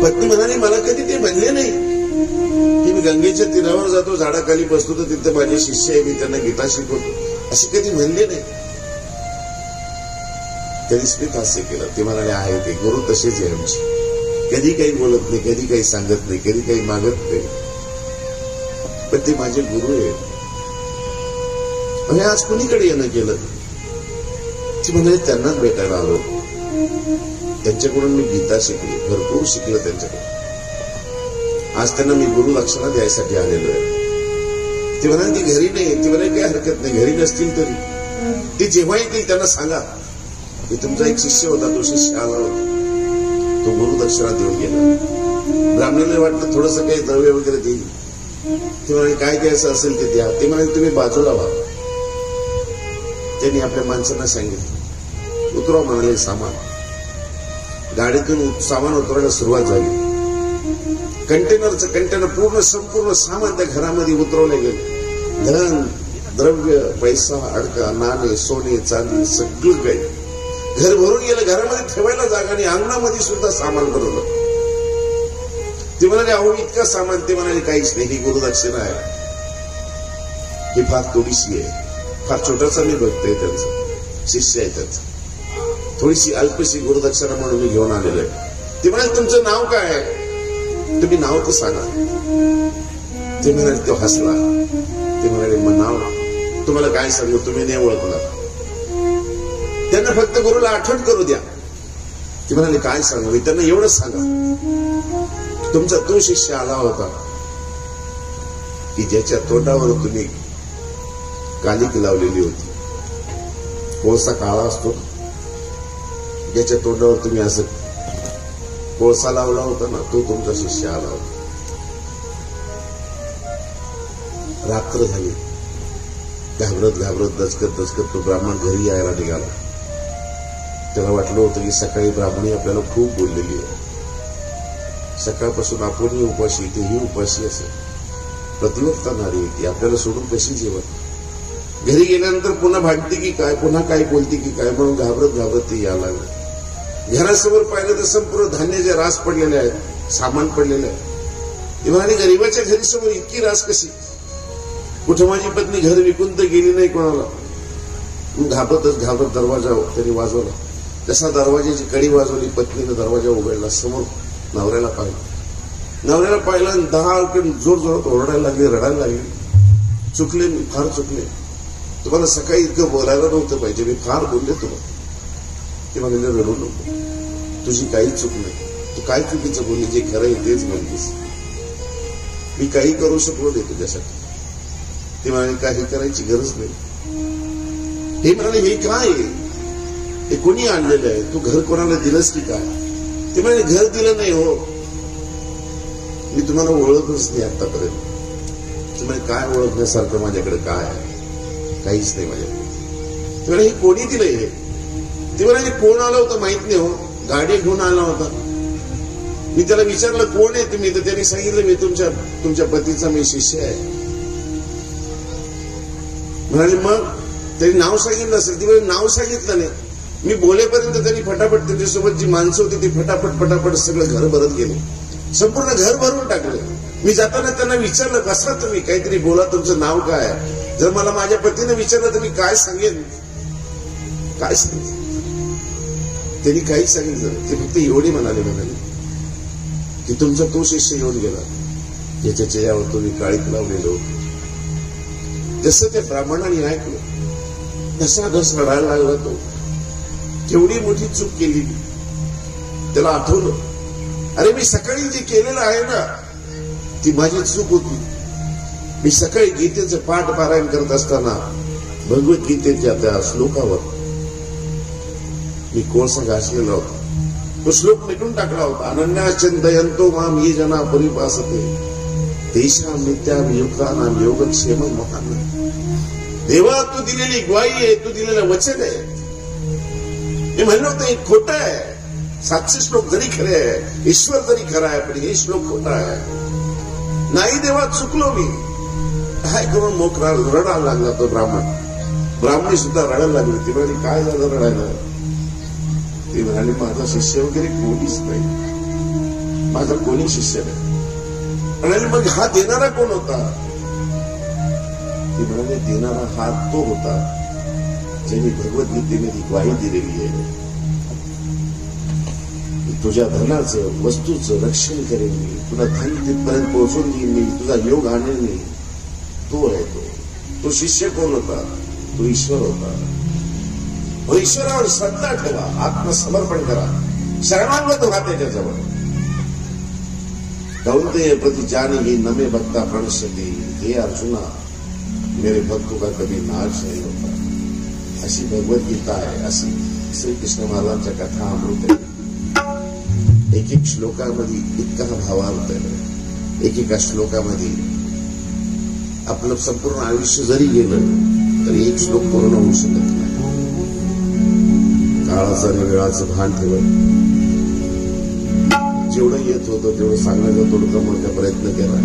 पत्नी म्हणाली मला कधी ते म्हणले नाही की मी गंगेच्या तीरावर जातो, झाडाखाली बसतो तर तिथे माझे शिष्य आहे, मी त्यांना गीता शिकवतो, असे कधी म्हणले नाही. त्यांनी स्मित हास्य केलं. ते म्हणाले आहे ते गुरु तसेच आहे आमचे, कधी काही बोलत नाही, कधी काही सांगत नाही, कधी काही मागत नाही, पण ते माझे गुरु आहेत. आणि आज कुणीकडे येणं केलं? ती म्हणाले त्यांनाच भेटायला आलो, त्यांच्याकडून मी गीता शिकली, भरपूर शिकलं त्यांच्याकडून. आज त्यांना मी गुरु दक्षिणा द्यायसाठी आलेलो आहे. ते म्हणाले ती घरी नाही. ती म्हणाले काही हरकत नाही, घरी नसतील तरी ते जेव्हा येतील त्यांना सांगा की तुमचा एक शिष्य होता, तो शिष्य आला होता, तो गुरु दक्षिणा देऊन गेला. ब्राह्मणाला वाटलं थोडस काही द्रव्य वगैरे देईल. ते म्हणाले काय द्यायचं असेल ते द्या. ते म्हणाले तुम्ही बाजूला व्हा. त्यांनी आपल्या माणसांना सांगितलं उतरवा म्हणाले सामान. गाडीतून सामान उतरायला सुरुवात झाली. कंटेनर पूर्ण संपूर्ण सामान त्या घरामध्ये उतरवले गेले. धन द्रव्य, पैसा, अडका, नाणे, सोने, चांदी, सगळं काही घर भरून गेलं. घरामध्ये ठेवायला जागा नाही, अंगणामध्ये सुद्धा सामान भरवलं. ते म्हणाले अहो इतका सामान? ते म्हणाले काहीच नाही, ही गुरुदक्षिणा आहे, ही फार थोडीशी आहे, फार छोटासा मी भक्त आहे त्यांचा, शिष्य आहे त्यांचा, थोडीशी अल्पशी गुरुदक्षिणा म्हणून मी घेऊन आलेलो आहे. ते म्हणाले तुमचं नाव काय आहे? तुम्ही नाव तर सांगा. ते म्हणाले तो हसला. ते म्हणाले मग नाव तुम्हाला काय सांगू, तुम्ही नाही ओळखणार, त्यांना फक्त गुरुला आठवण करू द्या. ते म्हणाले काय सांगू? मी त्यांना एवढंच सांगा तुमचा तो शिष्य आला होता की ज्याच्या तोंडावर तुम्ही कालिक लावलेली होती, कोळसा काळा असतो, ज्याच्या तोंडावर तुम्ही असं कोळसा लावला होता ना, तो तुमचा शिष्य आला होता. रात्र झाली. घाबरत दचकत तो ब्राह्मण घरी यायला निघाला. त्याला वाटलं होतं की सकाळी ब्राह्मणी आपल्याला खूप बोललेली आहे, सकाळपासून आपणही उपाशी, तेही उपाशी असेल, प्रतिवक्ता नारी ती आपल्याला सोडून कशी जेवण. घरी गेल्यानंतर पुन्हा भांडते की काय, पुन्हा काय बोलते की काय, म्हणून घाबरत ते यायला लागले. घरासमोर पाहिलं तर संपूर्ण धान्याचे रास पडलेले आहेत, सामान पडलेले आहे. म्हणाले गरीबाच्या घरी समोर इतकी रास कशी? कुठं माझी पत्नी घर विकून तर गेली नाही कोणाला. घाबरत दरवाजा त्यांनी वाजवला. जसा दरवाजाची कडी वाजवली, पत्नीने दरवाजा उघडला. समोर नवऱ्याला पाहिलं आणि 10 जोर ओरडायला लागली, रडायला लागली. चुकले मी, फार चुकले, तुम्हाला सकाळी इतकं बोलायला नव्हतं पाहिजे, मी फार बोलले तुला. ते म्हणाले रडू नको, तुझी काही चूक नाही, तू काय चुकीचं बोलली, जे खरं आहे तेच म्हणलीस, मी काही करू शकलो नाही तुझ्यासाठी. ते म्हणाले काही करायची गरज नाही. हे म्हणाले हे काय आहे, हे कोणी आणलेलं आहे, तू घर कोणाला दिलंस की काय? ते म्हणाले घर दिलं नाही हो, मी तुम्हाला ओळखच नाही आतापर्यंत. ते म्हणाले काय ओळखण्यासारखं माझ्याकडे काय आहे? काहीच नाही माझ्याकडे. ते म्हणाले हे कोणी दिलंय हे? ते म्हणाले कोण आलं होतं माहित नाही हो, गाडी घेऊन आला होता. मी त्याला विचारलं कोण आहे तुम्ही, तर त्यांनी सांगितलं मी तुमच्या पतीचा मी शिष्य आहे. म्हणाले मग त्यांनी नाव सांगितलं असेल? ती म्हणाली नाव सांगितलं नाही, मी बोलेपर्यंत त्यांनी फटाफट त्यांच्यासोबत जी माणसं होती ती फटाफट सगळं घर भरत गेले, संपूर्ण घर भरून टाकलं. मी जाताना त्यांना विचारलं कसा तुम्ही, काहीतरी बोला, तुमचं नाव काय आहे? जर मला माझ्या पतीने विचारलं तर मी काय सांगेन, काय सांगितलं? त्यांनी काही सांगितलं, ते फक्त एवढे म्हणाले की तुमचा तो शिष्य येऊन गेला ज्याच्या चेहऱ्यावर तुम्ही काळीक लावलेलं होतं. जसं त्या ब्राह्मणाने ऐकलं तसा घस रडायला लागला. तो केवढी मोठी चूक केली त्याला आठवलं, अरे मी सकाळी जे केलेलं आहे ना ती माझी चूक होती. मी सकाळी गीतेचं पाठ पारायण करत असताना भगवद्गीतेच्या त्या श्लोकावर मी कोळसा घासलेला होता. तो श्लोक मिटून टाकला होता. अनन्या चिंतयन्तो माम ये जना परिपासते तेषां नित्याम योगानाम योगक्षेम महान. देवा तू दिलेली ग्वाही आहे, तू दिलेलं वचन आहे. मी म्हणलं होतं हे खोटं आहे. 700 श्लोक जरी खरे आहे, ईश्वर जरी खरा आहे, पण हे श्लोक खोटा आहे. नाही देवा चुकलो मी. काय करून मोकरा रडायला लागला तो ब्राह्मणी सुद्धा रडायला लागली. ती म्हणाली काय झालं रडायला? ती म्हणाली माझा शिष्य वगैरे कोणीच नाही, माझा कोणी शिष्य नाही. म्हणाली मग हा देणारा कोण होता? ती म्हणाली देणारा हा तो होता ज्यांनी भगवद्गीतेमध्ये ग्वाही दिलेली आहे. तुझ्या धनाचं वस्तूचं रक्षण करेन मी, तुला धन तिथपर्यंत पोहोचून देईन मी, तुझा योग आणेन मी. तो आहे तो शिष्य कोण होता? तो ईश्वर होता. ईश्वरावर श्रद्धा ठेवा, आत्मसमर्पण करा, शरणागत व्हा त्याच्याजवळ. कौन्तेय प्रति जाने ही नमे भक्ता प्रणश्यति. हे अर्जुना, मेरे भक्तों का कभी नाश नहीं होता. अशी भगवद्गीता आहे, अशी श्रीकृष्ण महाराजांच्या कथा अमृत आहे. एक एक श्लोकामध्ये इतका भावार्थ आहे. एकेका श्लोकामध्ये आपलं संपूर्ण आयुष्य जरी गेलं तरी एक श्लोक पूर्ण होऊ शकत नाही. काळाचं आणि वेळाचं भान ठेवत जेवढं येत होतं तेवढं सांगण्याचा तोडका मोठा प्रयत्न केला.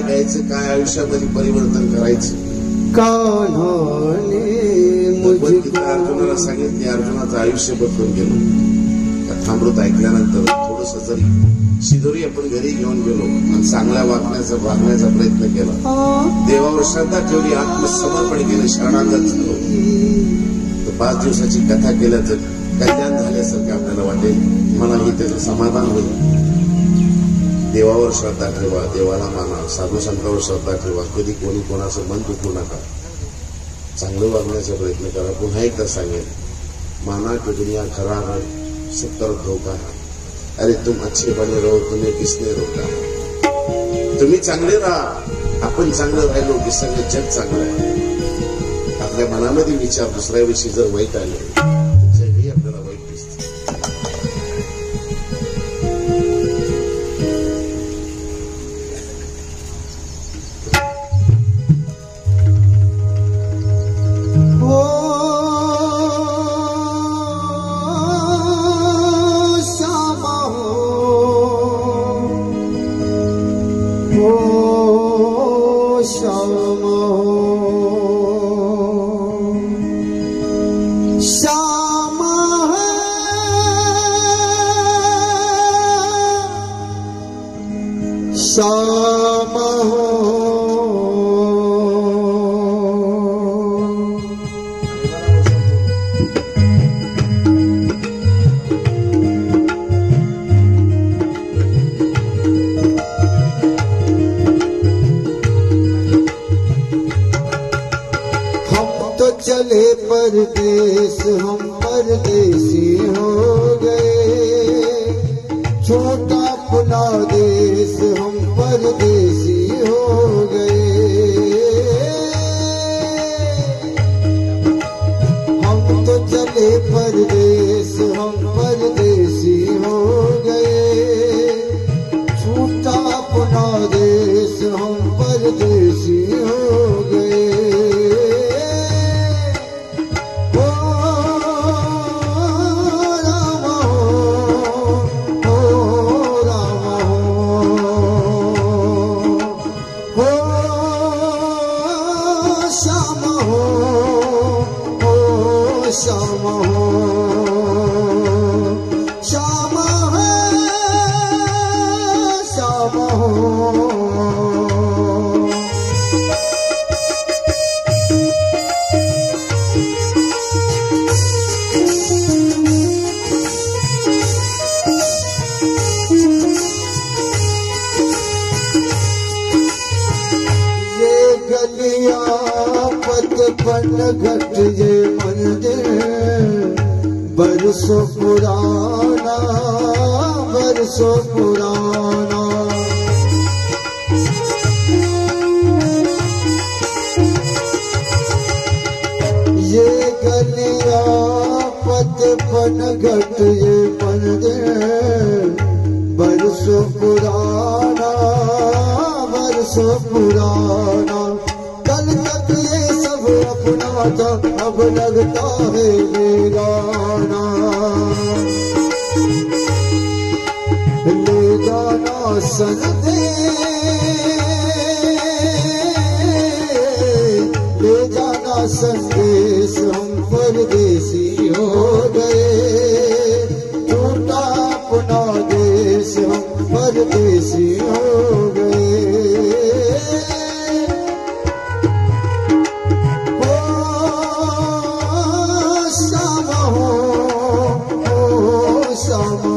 घ्यायचं काय आयुष्यामध्ये परिवर्तन करायचं. भगवद्गीता अर्जुनाला सांगितली, अर्जुनाचं आयुष्य बदलून गेलं. कथामृत ऐकल्यानंतर थोडस जरी शिदोरी आपण घरी घेऊन गेलो आणि चांगल्या वागण्याचा प्रयत्न केला, देवावर श्रद्धा ठेवली, आत्मसमर्पण केलं, शरणागत झालो, तर 5 दिवसाची कथा केल्याचं कल्याण झाल्यासारखं आपल्याला वाटेल. मलाही त्याचं समाधान होईल. देवावर श्रद्धा ठेवा, देवाला माना, साधू संतांवर श्रद्धा ठेवा. कधी कोणी कोणाचं मन दुखवू नका. चांगलं वागण्याचा प्रयत्न करा. पुन्हा एकदा सांगेल, माना की दुनिया खराब है, सब तरफ धोखा है. अरे तुम अच्छे बने रहो, तुम्हें किसने रोका? तुम्ही चांगले राहा. आपण चांगलं राहिलो की सगळं जग चांगलं आहे. आपल्या मनामध्ये विचार दुसऱ्याविषयी जर वाईट आले तर जगही आपल्याला वाईट दिसते. परदेश हम परदेसी हो गए, छोटा अपना देश हम परदेसी हो गए। हम तो चले परदेश हम परदेसी हो गए, छोटा अपना देश हम परदेसी हो गए। घट ये मंदिर बरसों पुराना, बरसों पुराना। बरसों पुराना, कल तक ये सब अपना था, अब लगता है बेगाना। ले जाना संदेश, हम परदेसी हो गए, टूटा अपना देश, हम परदेसी हो गए। ओ शाम हो, ओ शाम हो,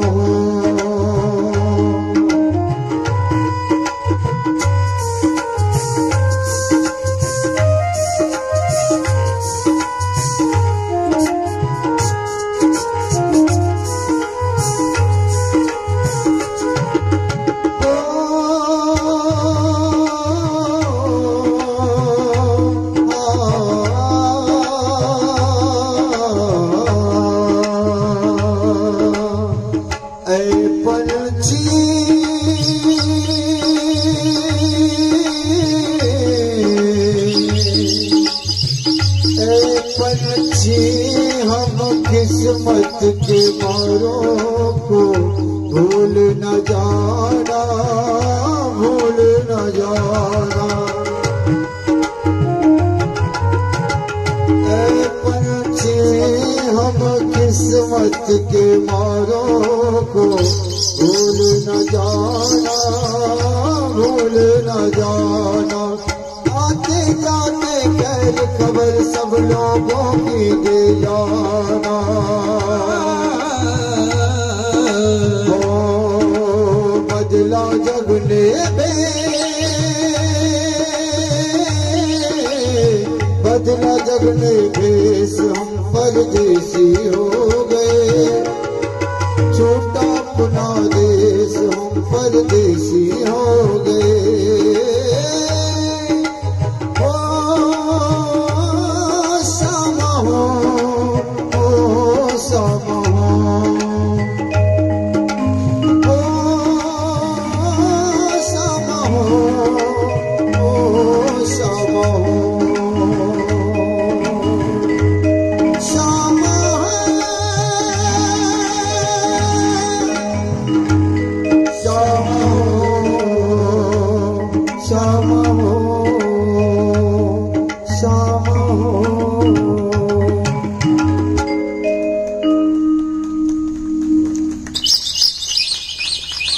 हम किस्मत के मारों को भूल न जाना, भूल न जाना। ऐ पंछी हम किस्मत के मारों को भूल न जाना, भूल न जाना। आते जाते खैर खबर सब लोगों की दे जाना। ओ बदला जग ने बदला जग ने भेष, हम परदेसी हो गए, छोटा अपना देश, हम परदेसी हो गए। Shama ho,